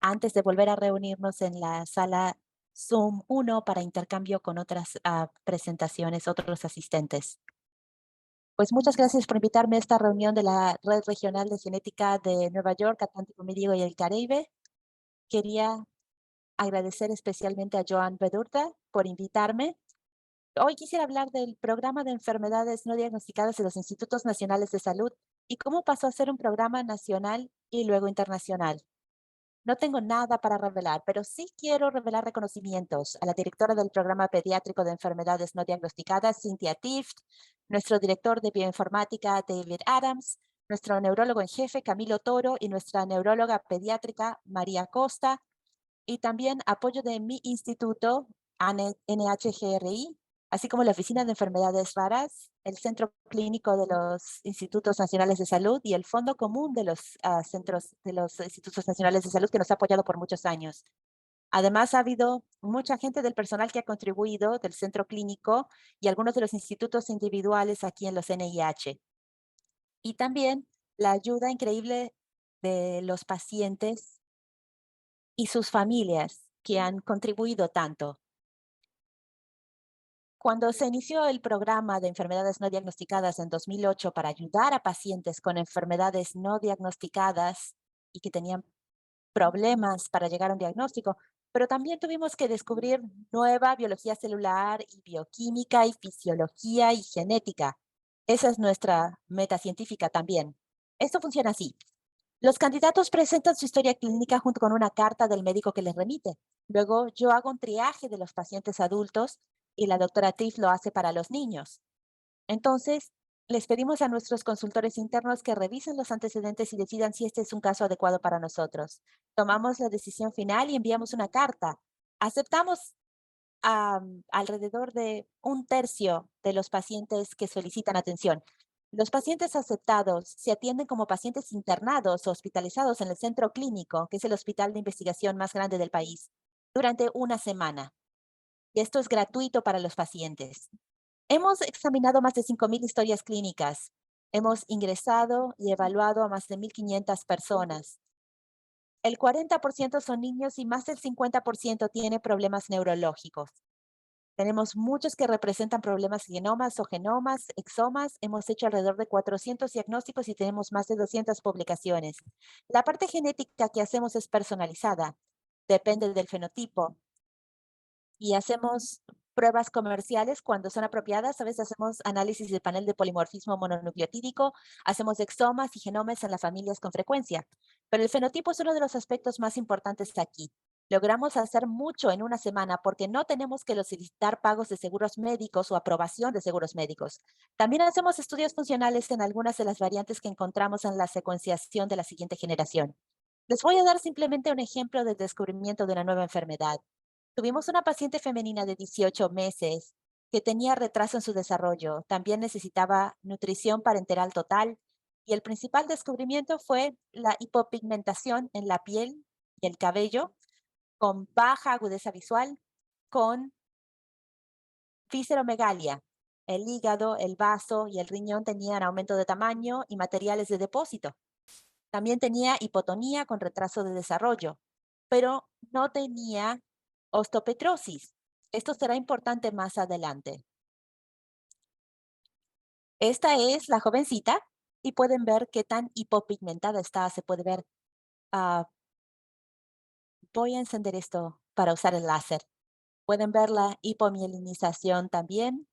antes de volver a reunirnos en la sala Zoom 1 para intercambio con otras presentaciones, otros asistentes. Pues muchas gracias por invitarme a esta reunión de la Red Regional de Genética de Nueva York, Atlántico Medio y el Caribe. Quería agradecer especialmente a Joan Bedurta por invitarme. Hoy quisiera hablar del programa de enfermedades no diagnosticadas de los Institutos Nacionales de Salud y cómo pasó a ser un programa nacional y luego internacional. No tengo nada para revelar, pero sí quiero revelar reconocimientos a la directora del programa pediátrico de enfermedades no diagnosticadas, Cynthia Tift, nuestro director de bioinformática, David Adams, nuestro neurólogo en jefe, Camilo Toro, y nuestra neuróloga pediátrica, María Costa, y también apoyo de mi instituto, NHGRI, así como la Oficina de Enfermedades Raras, el Centro Clínico de los Institutos Nacionales de Salud y el Fondo Común de los Centros de los Institutos Nacionales de Salud que nos ha apoyado por muchos años. Además, ha habido mucha gente del personal que ha contribuido del centro clínico y algunos de los institutos individuales aquí en los NIH. Y también la ayuda increíble de los pacientes y sus familias que han contribuido tanto. Cuando se inició el programa de enfermedades no diagnosticadas en 2008 para ayudar a pacientes con enfermedades no diagnosticadas y que tenían problemas para llegar a un diagnóstico, pero también tuvimos que descubrir nueva biología celular y bioquímica y fisiología y genética. Esa es nuestra meta científica también. Esto funciona así. Los candidatos presentan su historia clínica junto con una carta del médico que les remite. Luego yo hago un triaje de los pacientes adultos y la doctora Tiff lo hace para los niños. Entonces, les pedimos a nuestros consultores internos que revisen los antecedentes y decidan si este es un caso adecuado para nosotros. Tomamos la decisión final y enviamos una carta. Aceptamos alrededor de un tercio de los pacientes que solicitan atención. Los pacientes aceptados se atienden como pacientes internados o hospitalizados en el centro clínico, que es el hospital de investigación más grande del país, durante una semana. Y esto es gratuito para los pacientes. Hemos examinado más de 5,000 historias clínicas. Hemos ingresado y evaluado a más de 1,500 personas. El 40% son niños y más del 50% tiene problemas neurológicos. Tenemos muchos que representan problemas genomas o genomas, exomas. Hemos hecho alrededor de 400 diagnósticos y tenemos más de 200 publicaciones. La parte genética que hacemos es personalizada. Depende del fenotipo. Y hacemos pruebas comerciales cuando son apropiadas. A veces hacemos análisis de panel de polimorfismo mononucleotídico, hacemos exomas y genomas en las familias con frecuencia. Pero el fenotipo es uno de los aspectos más importantes aquí. Logramos hacer mucho en una semana porque no tenemos que solicitar pagos de seguros médicos o aprobación de seguros médicos. También hacemos estudios funcionales en algunas de las variantes que encontramos en la secuenciación de la siguiente generación. Les voy a dar simplemente un ejemplo del descubrimiento de una nueva enfermedad. Tuvimos una paciente femenina de 18 meses que tenía retraso en su desarrollo. También necesitaba nutrición parenteral total y el principal descubrimiento fue la hipopigmentación en la piel y el cabello con baja agudeza visual, con visceromegalia. El hígado, el vaso y el riñón tenían aumento de tamaño y materiales de depósito. También tenía hipotonía con retraso de desarrollo, pero no tenía osteopetrosis. Esto será importante más adelante. Esta es la jovencita y pueden ver qué tan hipopigmentada está. Se puede ver. ah, Voy a encender esto para usar el láser. Pueden ver la hipomielinización también.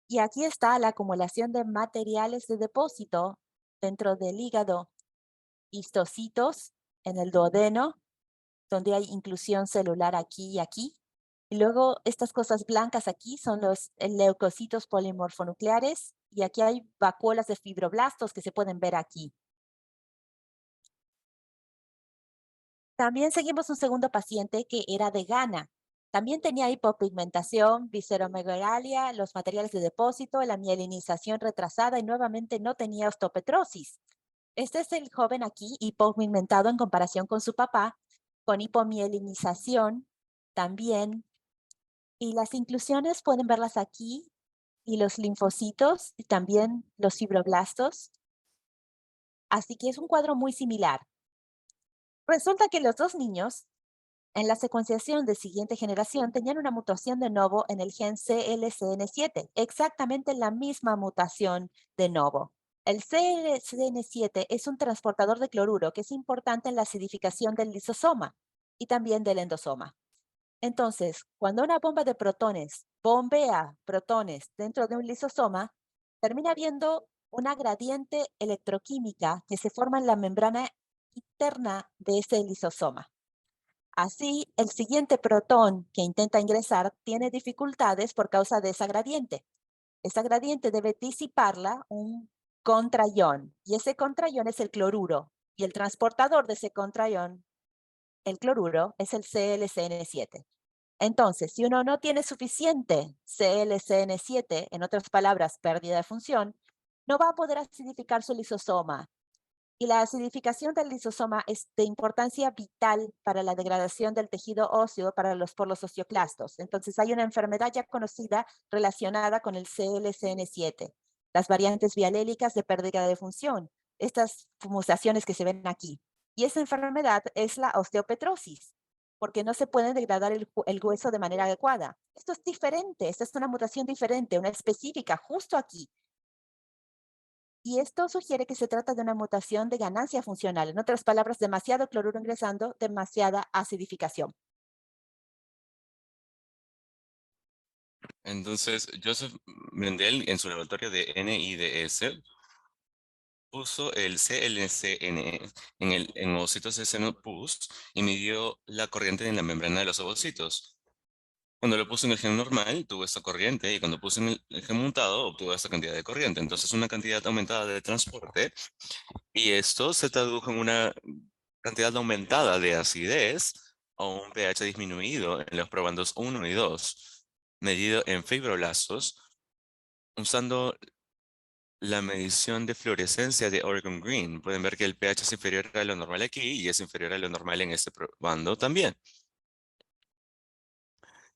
Y aquí está la acumulación de materiales de depósito dentro del hígado, histocitos en el duodeno, donde hay inclusión celular aquí y aquí. Y luego estas cosas blancas aquí son los leucocitos polimorfonucleares y aquí hay vacuolas de fibroblastos que se pueden ver aquí. También seguimos un segundo paciente que era de Ghana. También tenía hipopigmentación, visceromegalia, los materiales de depósito, la mielinización retrasada y nuevamente no tenía osteopetrosis. Este es el joven aquí hipopigmentado en comparación con su papá, con hipomielinización también. Y las inclusiones pueden verlas aquí y los linfocitos y también los fibroblastos. Así que es un cuadro muy similar. Resulta que los dos niños en la secuenciación de siguiente generación tenían una mutación de novo en el gen CLCN7, exactamente la misma mutación de novo. El CLCN7 es un transportador de cloruro que es importante en la acidificación del lisosoma y también del endosoma. Entonces, cuando una bomba de protones bombea protones dentro de un lisosoma, termina habiendo una gradiente electroquímica que se forma en la membrana interna de ese lisosoma. Así, el siguiente protón que intenta ingresar tiene dificultades por causa de esa gradiente. Esa gradiente debe disiparla un contraión, y ese contraión es el cloruro, y el transportador de ese contraión, el cloruro, es el ClCN7. Entonces, si uno no tiene suficiente ClCN7, en otras palabras, pérdida de función, no va a poder acidificar su lisosoma. Y la acidificación del lisosoma es de importancia vital para la degradación del tejido óseo por los osteoclastos. Entonces, hay una enfermedad ya conocida relacionada con el ClCN7. las variantes bialélicas de pérdida de función, estas mutaciones que se ven aquí. Y esa enfermedad es la osteopetrosis, porque no se puede degradar el hueso de manera adecuada. Esto es diferente, esta es una mutación diferente, una específica, justo aquí. Y esto sugiere que se trata de una mutación de ganancia funcional. En otras palabras, demasiado cloruro ingresando, demasiada acidificación. Entonces, Joseph Mendel en su laboratorio de NIDS puso el CLCNE en ovocitos de seno pus y midió la corriente en la membrana de los ovocitos. Cuando lo puso en el gen normal, tuvo esta corriente, y cuando puso en el gen mutado, obtuvo esta cantidad de corriente. Entonces, una cantidad aumentada de transporte, y esto se tradujo en una cantidad aumentada de acidez o un pH disminuido en los probandos 1 y 2, medido en fibroblastos, usando la medición de fluorescencia de Oregon Green. Pueden ver que el pH es inferior a lo normal aquí y es inferior a lo normal en este probando también.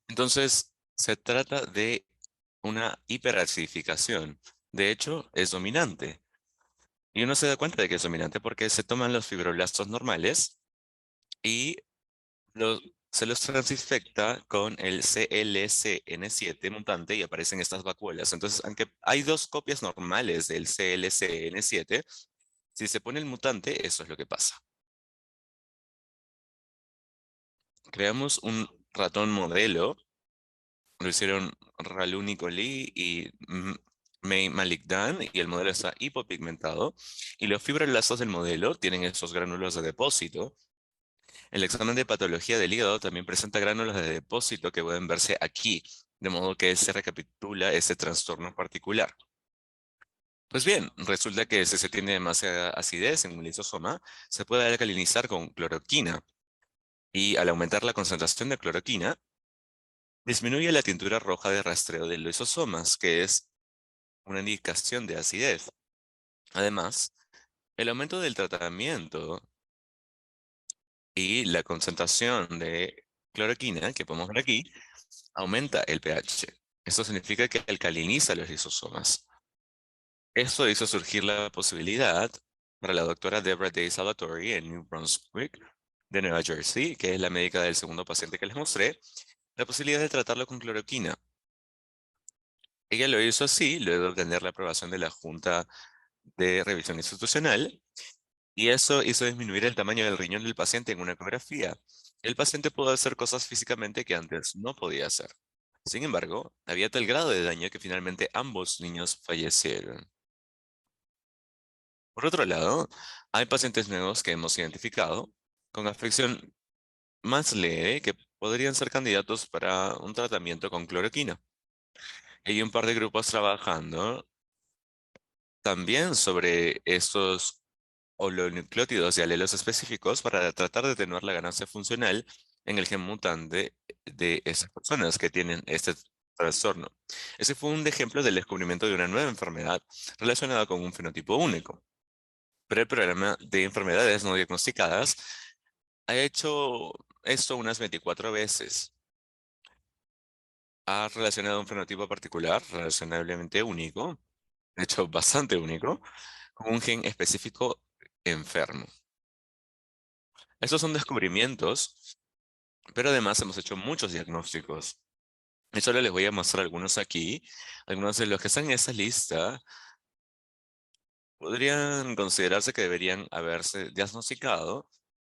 Entonces, se trata de una hiperacidificación. De hecho, es dominante. Y uno se da cuenta de que es dominante porque se toman los fibroblastos normales y los- se los transinfecta con el CLCN7 mutante y aparecen estas vacuolas. Entonces, aunque hay dos copias normales del CLCN7, si se pone el mutante, eso es lo que pasa. Creamos un ratón modelo. Lo hicieron Ralu Nicolí y May Malik Dan, y el modelo está hipopigmentado. Y los fibroblastos del modelo tienen estos gránulos de depósito. El examen de patología del hígado también presenta gránulos de depósito que pueden verse aquí, de modo que se recapitula ese trastorno particular. Pues bien, resulta que si se tiene demasiada acidez en un lisosoma, se puede alcalinizar con cloroquina. Y al aumentar la concentración de cloroquina, disminuye la tintura roja de rastreo de lisosomas, que es una indicación de acidez. Además, el aumento del tratamiento y la concentración de cloroquina, que podemos ver aquí, aumenta el pH. Esto significa que alcaliniza los lisosomas. Esto hizo surgir la posibilidad para la doctora Deborah Day Salvatore en New Brunswick, de Nueva Jersey, que es la médica del segundo paciente que les mostré, la posibilidad de tratarlo con cloroquina. Ella lo hizo así, luego de obtener la aprobación de la Junta de Revisión Institucional, y eso hizo disminuir el tamaño del riñón del paciente en una ecografía. El paciente pudo hacer cosas físicamente que antes no podía hacer. Sin embargo, había tal grado de daño que finalmente ambos niños fallecieron. Por otro lado, hay pacientes nuevos que hemos identificado con afección más leve que podrían ser candidatos para un tratamiento con cloroquina. Hay un par de grupos trabajando también sobre estos oligonucleótidos y alelos específicos para tratar de atenuar la ganancia funcional en el gen mutante de esas personas que tienen este trastorno. Ese fue un ejemplo del descubrimiento de una nueva enfermedad relacionada con un fenotipo único. Pero el programa de enfermedades no diagnosticadas ha hecho esto unas 24 veces. Ha relacionado un fenotipo particular, relacionablemente único, de hecho bastante único, con un gen específico enfermo. Estos son descubrimientos, pero además hemos hecho muchos diagnósticos. Y solo les voy a mostrar algunos aquí. Algunos de los que están en esa lista podrían considerarse que deberían haberse diagnosticado,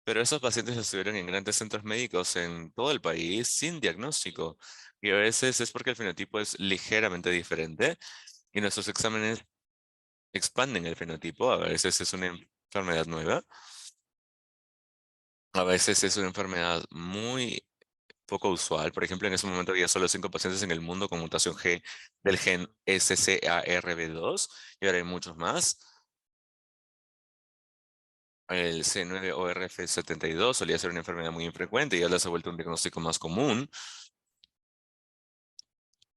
pero esos pacientes estuvieron en grandes centros médicos en todo el país sin diagnóstico. Y a veces es porque el fenotipo es ligeramente diferente y nuestros exámenes expanden el fenotipo. A veces es una enfermedad nueva, a veces es una enfermedad muy poco usual. Por ejemplo, en ese momento había solo 5 pacientes en el mundo con mutación G del gen SCARB2 y ahora hay muchos más. El C9orf72 solía ser una enfermedad muy infrecuente y ahora se ha vuelto un diagnóstico más común,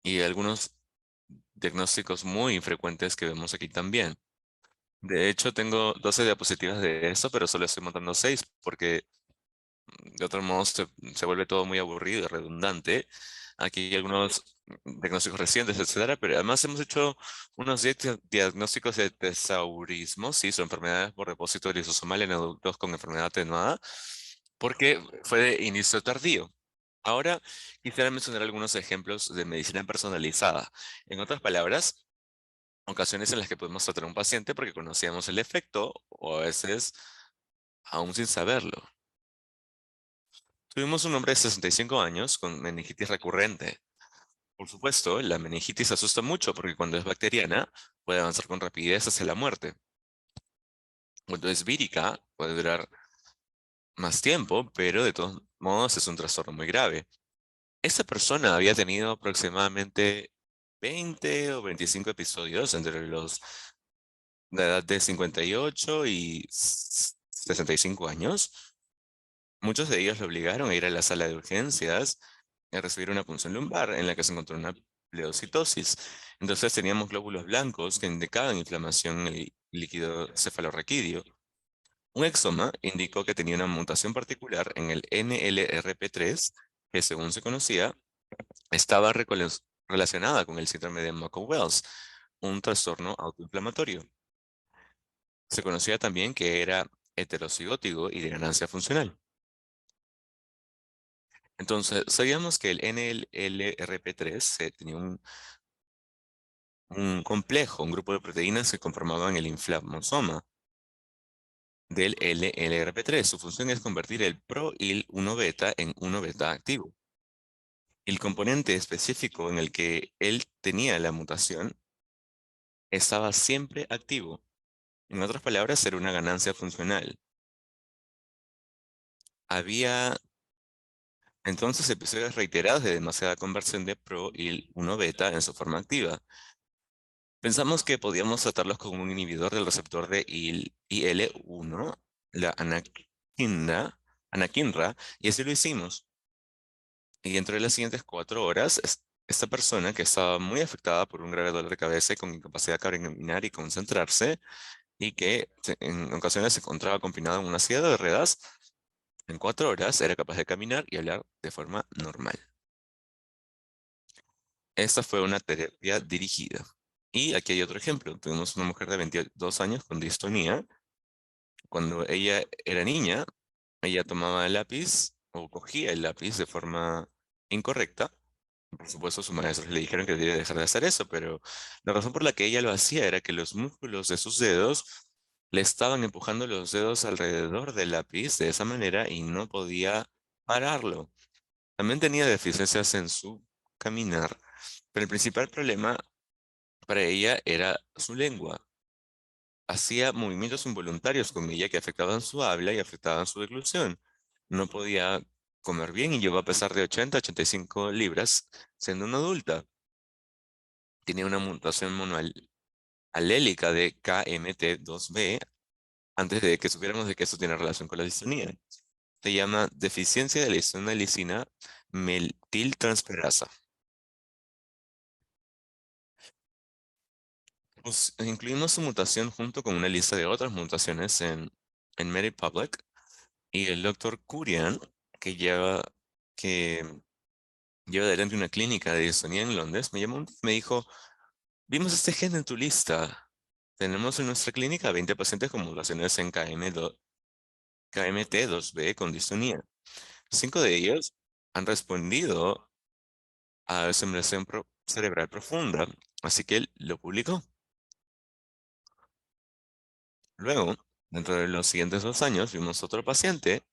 y algunos diagnósticos muy infrecuentes que vemos aquí también. De hecho, tengo 12 diapositivas de esto, pero solo estoy montando 6 porque de otro modo se vuelve todo muy aburrido y redundante. Aquí hay algunos diagnósticos recientes, etcétera, pero además hemos hecho unos diagnósticos de tesaurismo, sí, son enfermedades por depósito lisosomal en adultos con enfermedad atenuada, porque fue de inicio tardío. Ahora quisiera mencionar algunos ejemplos de medicina personalizada. En otras palabras, ocasiones en las que podemos tratar a un paciente porque conocíamos el efecto o a veces aún sin saberlo. Tuvimos un hombre de 65 años con meningitis recurrente. Por supuesto, la meningitis asusta mucho porque cuando es bacteriana puede avanzar con rapidez hacia la muerte. Cuando es vírica puede durar más tiempo, pero de todos modos es un trastorno muy grave. Esta persona había tenido aproximadamente 20 o 25 episodios entre la edad de 58 y 65 años. Muchos de ellos lo obligaron a ir a la sala de urgencias y a recibir una punción lumbar en la que se encontró una pleocitosis. Entonces teníamos glóbulos blancos que indicaban inflamación en el líquido cefalorraquídeo. Un exoma indicó que tenía una mutación particular en el NLRP3 que, según se conocía, estaba relacionada con el síndrome de Muckle-Wells, un trastorno autoinflamatorio. Se conocía también que era heterocigótico y de ganancia funcional. Entonces, sabíamos que el NLRP3 tenía un complejo, un grupo de proteínas que conformaban el inflamosoma del LLRP3. Su función es convertir el ProIL-1 beta en 1 beta activo. El componente específico en el que él tenía la mutación estaba siempre activo. En otras palabras, era una ganancia funcional. Había entonces episodios reiterados de demasiada conversión de ProIL-1 beta en su forma activa. Pensamos que podíamos tratarlos con un inhibidor del receptor de IL-1, la anakinra, y así lo hicimos. Y dentro de las siguientes 4 horas, esta persona que estaba muy afectada por un grave dolor de cabeza y con incapacidad para caminar y concentrarse, y que en ocasiones se encontraba confinado en una silla de ruedas, en 4 horas era capaz de caminar y hablar de forma normal. Esta fue una terapia dirigida. Y aquí hay otro ejemplo. Tuvimos una mujer de 22 años con distonía. Cuando ella era niña, ella tomaba el lápiz o cogía el lápiz de forma incorrecta. Por supuesto, sus maestros le dijeron que debía dejar de hacer eso, pero la razón por la que ella lo hacía era que los músculos de sus dedos le estaban empujando los dedos alrededor del lápiz de esa manera y no podía pararlo. También tenía deficiencias en su caminar, pero el principal problema para ella era su lengua. Hacía movimientos involuntarios con ella que afectaban su habla y afectaban su deglución. No podía comer bien y llegó a pesar de 80 a 85 libras siendo una adulta. Tenía una mutación monoal alélica de KMT2B antes de que supiéramos de que eso tiene relación con la distonía. Se llama deficiencia de la lisina metiltransferasa. Pues, incluimos su mutación junto con una lista de otras mutaciones en MediPublic. Y el doctor Kurian, que lleva, que lleva adelante una clínica de distonía en Londres, me llamó, me dijo, vimos este gen en tu lista. Tenemos en nuestra clínica 20 pacientes con mutaciones en KMT2B con distonía. 5 de ellos han respondido a estimulación cerebral profunda, así que él lo publicó. Luego, dentro de los siguientes 2 años, vimos otro paciente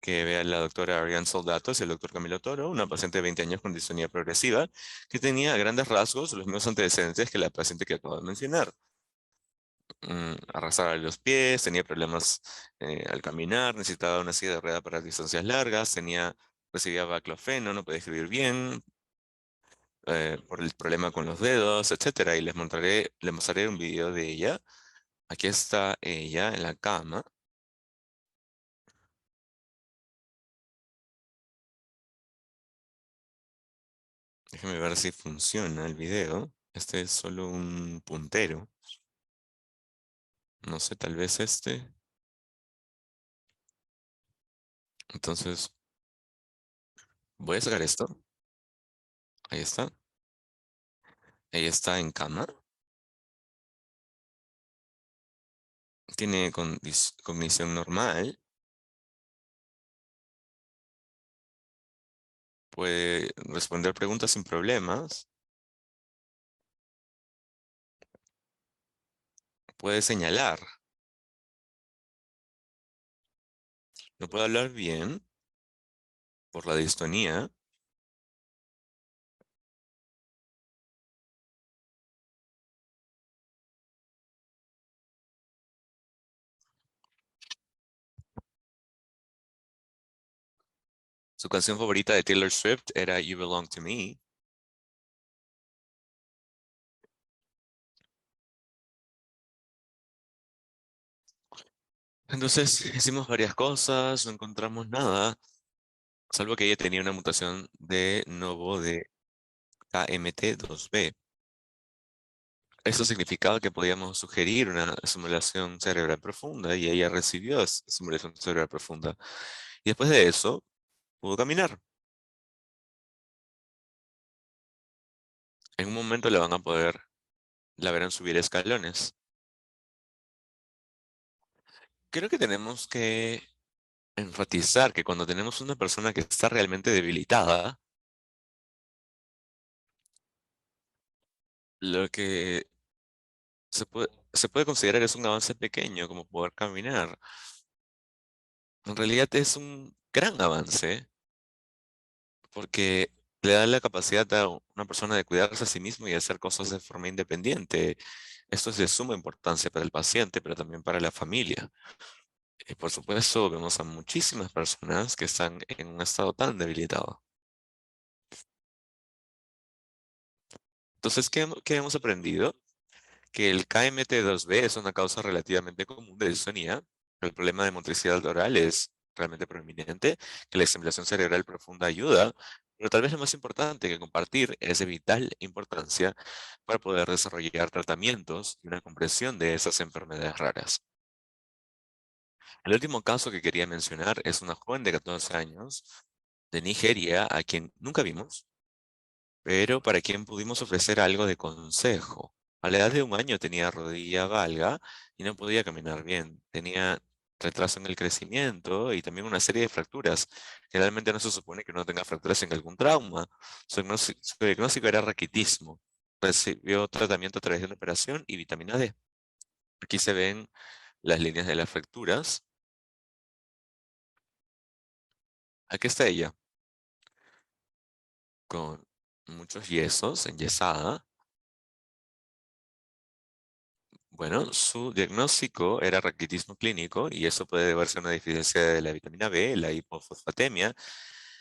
que ve a la doctora Ariane Soldatos y el doctor Camilo Toro, una paciente de 20 años con distonía progresiva, que tenía a grandes rasgos los mismos antecedentes que la paciente que acabo de mencionar. Arrastraba los pies, tenía problemas al caminar, necesitaba una silla de rueda para distancias largas, recibía baclofeno, no podía escribir bien, por el problema con los dedos, etcétera. Y les mostraré un video de ella. Aquí está ella en la cama. Déjeme ver si funciona el video. Este es solo un puntero. No sé, tal vez este. Entonces, voy a sacar esto. Ahí está. Ella está en cama. Tiene cognición normal. Puede responder preguntas sin problemas. Puede señalar. No puede hablar bien por la distonía. Su canción favorita de Taylor Swift era You Belong to Me. Entonces hicimos varias cosas, no encontramos nada, salvo que ella tenía una mutación de novo de KMT2B. Eso significaba que podíamos sugerir una simulación cerebral profunda y ella recibió simulación cerebral profunda. Y después de eso, pudo caminar. En un momento la verán subir escalones. Creo que tenemos que enfatizar que cuando tenemos una persona que está realmente debilitada, lo que se puede considerar es un avance pequeño, como poder caminar. En realidad es un gran avance porque le da la capacidad a una persona de cuidarse a sí mismo y hacer cosas de forma independiente. Esto es de suma importancia para el paciente, pero también para la familia. Y por supuesto, vemos a muchísimas personas que están en un estado tan debilitado. Entonces, ¿qué hemos aprendido? Que el KMT2B es una causa relativamente común de distonía. El problema de motricidad oral es realmente prominente, que la estimulación cerebral profunda ayuda, pero tal vez lo más importante que compartir es de vital importancia para poder desarrollar tratamientos y una comprensión de esas enfermedades raras. El último caso que quería mencionar es una joven de 14 años de Nigeria a quien nunca vimos, pero para quien pudimos ofrecer algo de consejo. A la edad de 1 año tenía rodilla valga y no podía caminar bien. Tenía retraso en el crecimiento y también una serie de fracturas. Generalmente no se supone que uno tenga fracturas en algún trauma. Su diagnóstico era raquitismo. Recibió tratamiento a través de una operación y vitamina D. Aquí se ven las líneas de las fracturas. Aquí está ella, con muchos yesos, enyesada. Bueno, su diagnóstico era raquitismo clínico y eso puede deberse a una deficiencia de la vitamina B, la hipofosfatemia,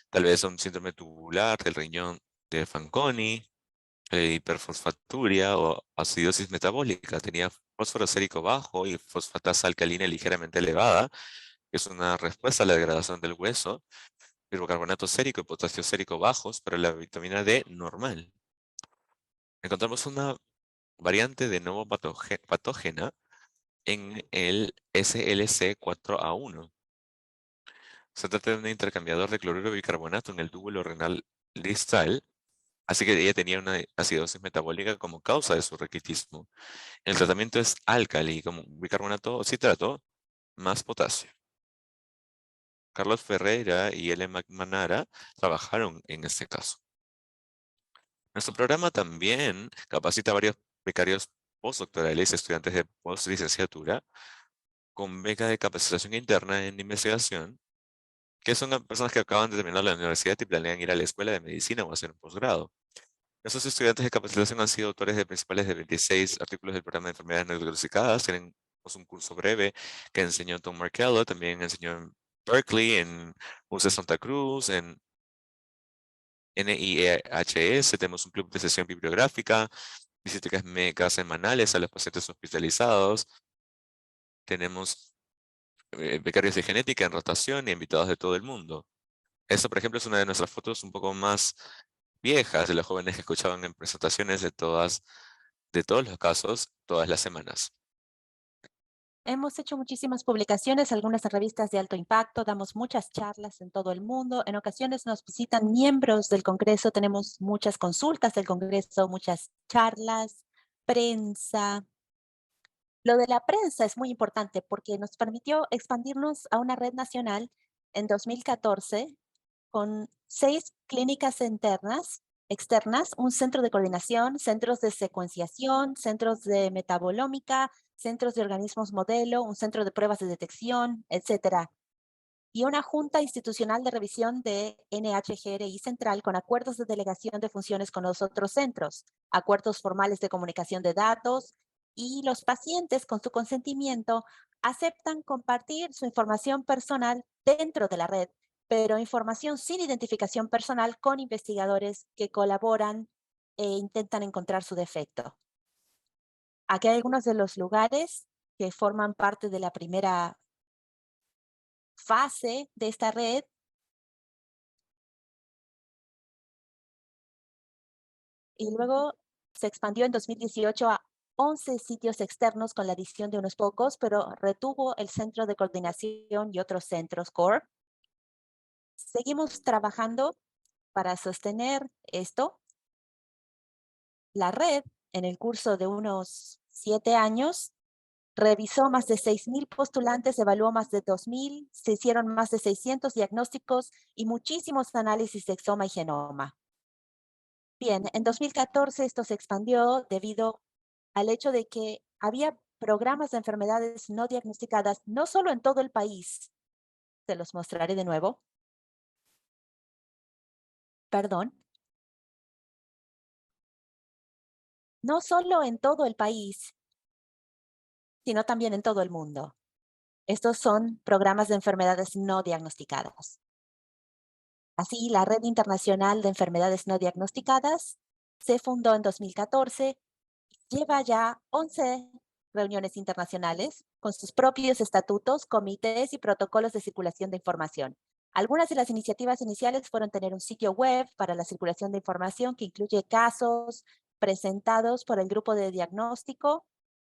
tal vez a un síndrome tubular del riñón de Fanconi, hiperfosfaturia o acidosis metabólica. Tenía fósforo sérico bajo y fosfatasa alcalina ligeramente elevada, que es una respuesta a la degradación del hueso, bicarbonato sérico y potasio sérico bajos, pero la vitamina D normal. Encontramos una variante de nuevo patógena en el SLC4A1. Se trata de un intercambiador de cloruro de bicarbonato en el túbulo renal distal, así que ella tenía una acidosis metabólica como causa de su raquitismo. El tratamiento es álcali, como bicarbonato o citrato, más potasio. Carlos Ferreira y Ellen McManara trabajaron en este caso. Nuestro programa también capacita a varios becarios postdoctorales y estudiantes de postlicenciatura con beca de capacitación interna en investigación, que son personas que acaban de terminar la universidad y planean ir a la escuela de medicina o hacer un posgrado. Esos estudiantes de capacitación han sido autores de principales de 26 artículos del programa de enfermedades no diagnosticadas. Tenemos un curso breve que enseñó Tom Markello, también enseñó en Berkeley, en UC Santa Cruz, en NIEHS. Tenemos un club de sesión bibliográfica, visitas médicas semanales a los pacientes hospitalizados. Tenemos becarios de genética en rotación y invitados de todo el mundo. Esta, por ejemplo, es una de nuestras fotos un poco más viejas de los jóvenes que escuchaban en presentaciones de todos los casos, todas las semanas. hemos hecho muchísimas publicaciones, algunas en revistas de alto impacto, damos muchas charlas en todo el mundo. En ocasiones nos visitan miembros del Congreso, tenemos muchas consultas del Congreso, muchas charlas, prensa. Lo de la prensa es muy importante porque nos permitió expandirnos a una red nacional en 2014 con 6 clínicas externas, un centro de coordinación, centros de secuenciación, centros de metabolómica, centros de organismos modelo, un centro de pruebas de detección, etcétera. Y una junta institucional de revisión de NHGRI central con acuerdos de delegación de funciones con los otros centros, acuerdos formales de comunicación de datos, y los pacientes, con su consentimiento, aceptan compartir su información personal dentro de la red, pero información sin identificación personal con investigadores que colaboran e intentan encontrar su defecto. Aquí hay algunos de los lugares que forman parte de la primera fase de esta red. Y luego se expandió en 2018 a 11 sitios externos con la adición de unos pocos, pero retuvo el centro de coordinación y otros centros core. Seguimos trabajando para sostener esto. La red, en el curso de unos 7 años, revisó más de 6,000 postulantes, evaluó más de 2,000, se hicieron más de 600 diagnósticos y muchísimos análisis de exoma y genoma. Bien, en 2014 esto se expandió debido al hecho de que había programas de enfermedades no diagnosticadas, no solo en todo el país, se los mostraré de nuevo, perdón, no solo en todo el país, sino también en todo el mundo. Estos son programas de enfermedades no diagnosticadas. Así, la Red Internacional de Enfermedades No Diagnosticadas se fundó en 2014. Lleva ya 11 reuniones internacionales con sus propios estatutos, comités y protocolos de circulación de información. Algunas de las iniciativas iniciales fueron tener un sitio web para la circulación de información que incluye casos presentados por el grupo de diagnóstico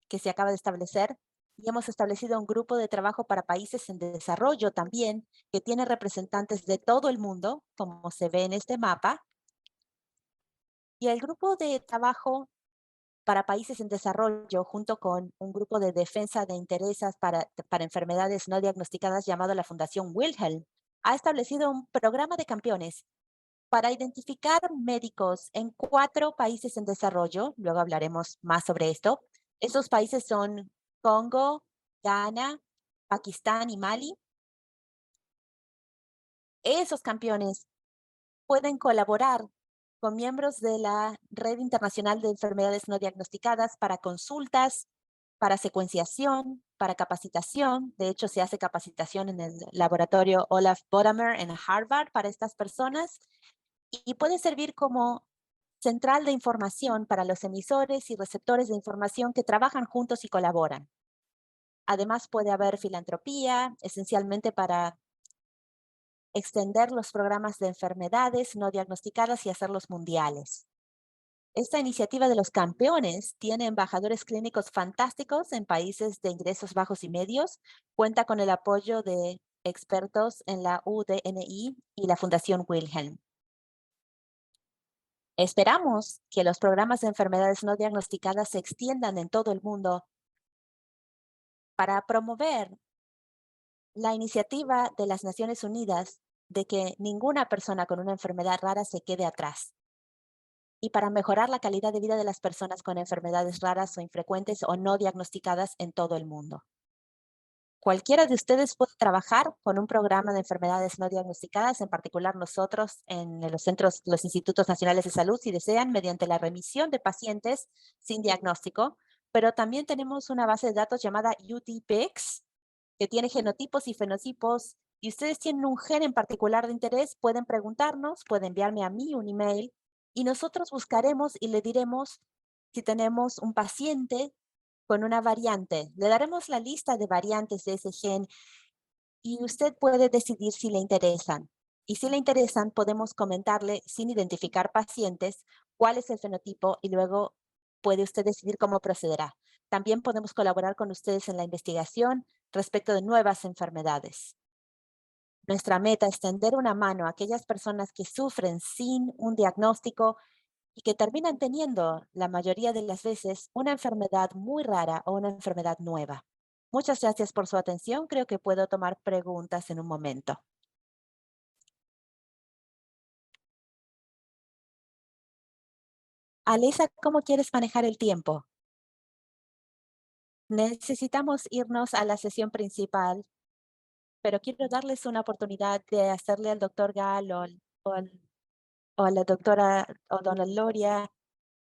que se acaba de establecer, y hemos establecido un grupo de trabajo para países en desarrollo también, que tiene representantes de todo el mundo, como se ve en este mapa. Y el grupo de trabajo para países en desarrollo, junto con un grupo de defensa de intereses para enfermedades no diagnosticadas llamado la Fundación Wilhelm, ha establecido un programa de campeones para identificar médicos en 4 países en desarrollo. Luego hablaremos más sobre esto. Esos países son Congo, Ghana, Pakistán y Mali. Esos campeones pueden colaborar con miembros de la Red Internacional de Enfermedades No Diagnosticadas para consultas, para secuenciación, para capacitación. De hecho, se hace capacitación en el laboratorio Olaf Bodamer en Harvard para estas personas, y puede servir como central de información para los emisores y receptores de información que trabajan juntos y colaboran. Además, puede haber filantropía, esencialmente para extender los programas de enfermedades no diagnosticadas y hacerlos mundiales. Esta iniciativa de los campeones tiene embajadores clínicos fantásticos en países de ingresos bajos y medios, cuenta con el apoyo de expertos en la UDNI y la Fundación Wilhelm. Esperamos que los programas de enfermedades no diagnosticadas se extiendan en todo el mundo para promover la iniciativa de las Naciones Unidas de que ninguna persona con una enfermedad rara se quede atrás, y para mejorar la calidad de vida de las personas con enfermedades raras o infrecuentes o no diagnosticadas en todo el mundo. Cualquiera de ustedes puede trabajar con un programa de enfermedades no diagnosticadas, en particular nosotros en los institutos nacionales de salud, si desean, mediante la remisión de pacientes sin diagnóstico, pero también tenemos una base de datos llamada UTPICS, que tiene genotipos y fenotipos, y ustedes tienen un gen en particular de interés, pueden preguntarnos, pueden enviarme a mí un email, y nosotros buscaremos y le diremos si tenemos un paciente con una variante. Le daremos la lista de variantes de ese gen y usted puede decidir si le interesan. Y si le interesan, podemos comentarle sin identificar pacientes cuál es el fenotipo, y luego puede usted decidir cómo procederá. También podemos colaborar con ustedes en la investigación respecto de nuevas enfermedades. Nuestra meta es tender una mano a aquellas personas que sufren sin un diagnóstico y que terminan teniendo, la mayoría de las veces, una enfermedad muy rara o una enfermedad nueva. Muchas gracias por su atención. Creo que puedo tomar preguntas en un momento. Alisa, ¿cómo quieres manejar el tiempo? Necesitamos irnos a la sesión principal, pero quiero darles una oportunidad de hacerle al doctor Gal o a la doctora o dona Gloria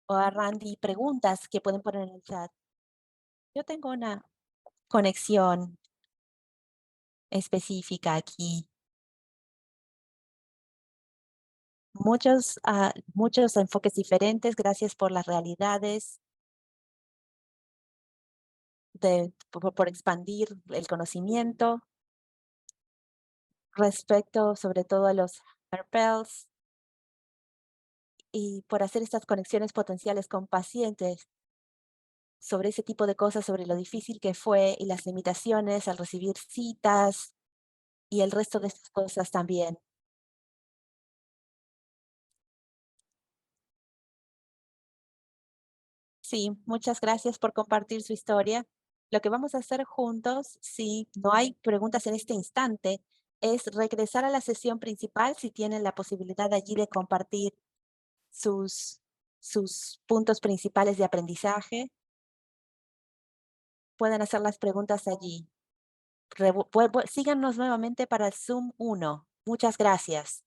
o a Randy preguntas que pueden poner en el chat. Yo tengo una conexión específica aquí. Muchos enfoques diferentes. Gracias por las realidades, por expandir el conocimiento respecto sobre todo a los herpes y por hacer estas conexiones potenciales con pacientes sobre ese tipo de cosas, sobre lo difícil que fue y las limitaciones al recibir citas y el resto de estas cosas también. Sí, muchas gracias por compartir su historia. Lo que vamos a hacer juntos, si no hay preguntas en este instante, es regresar a la sesión principal si tienen la posibilidad allí de compartir sus, sus puntos principales de aprendizaje. Pueden hacer las preguntas allí. Síganos nuevamente para el Zoom 1. Muchas gracias.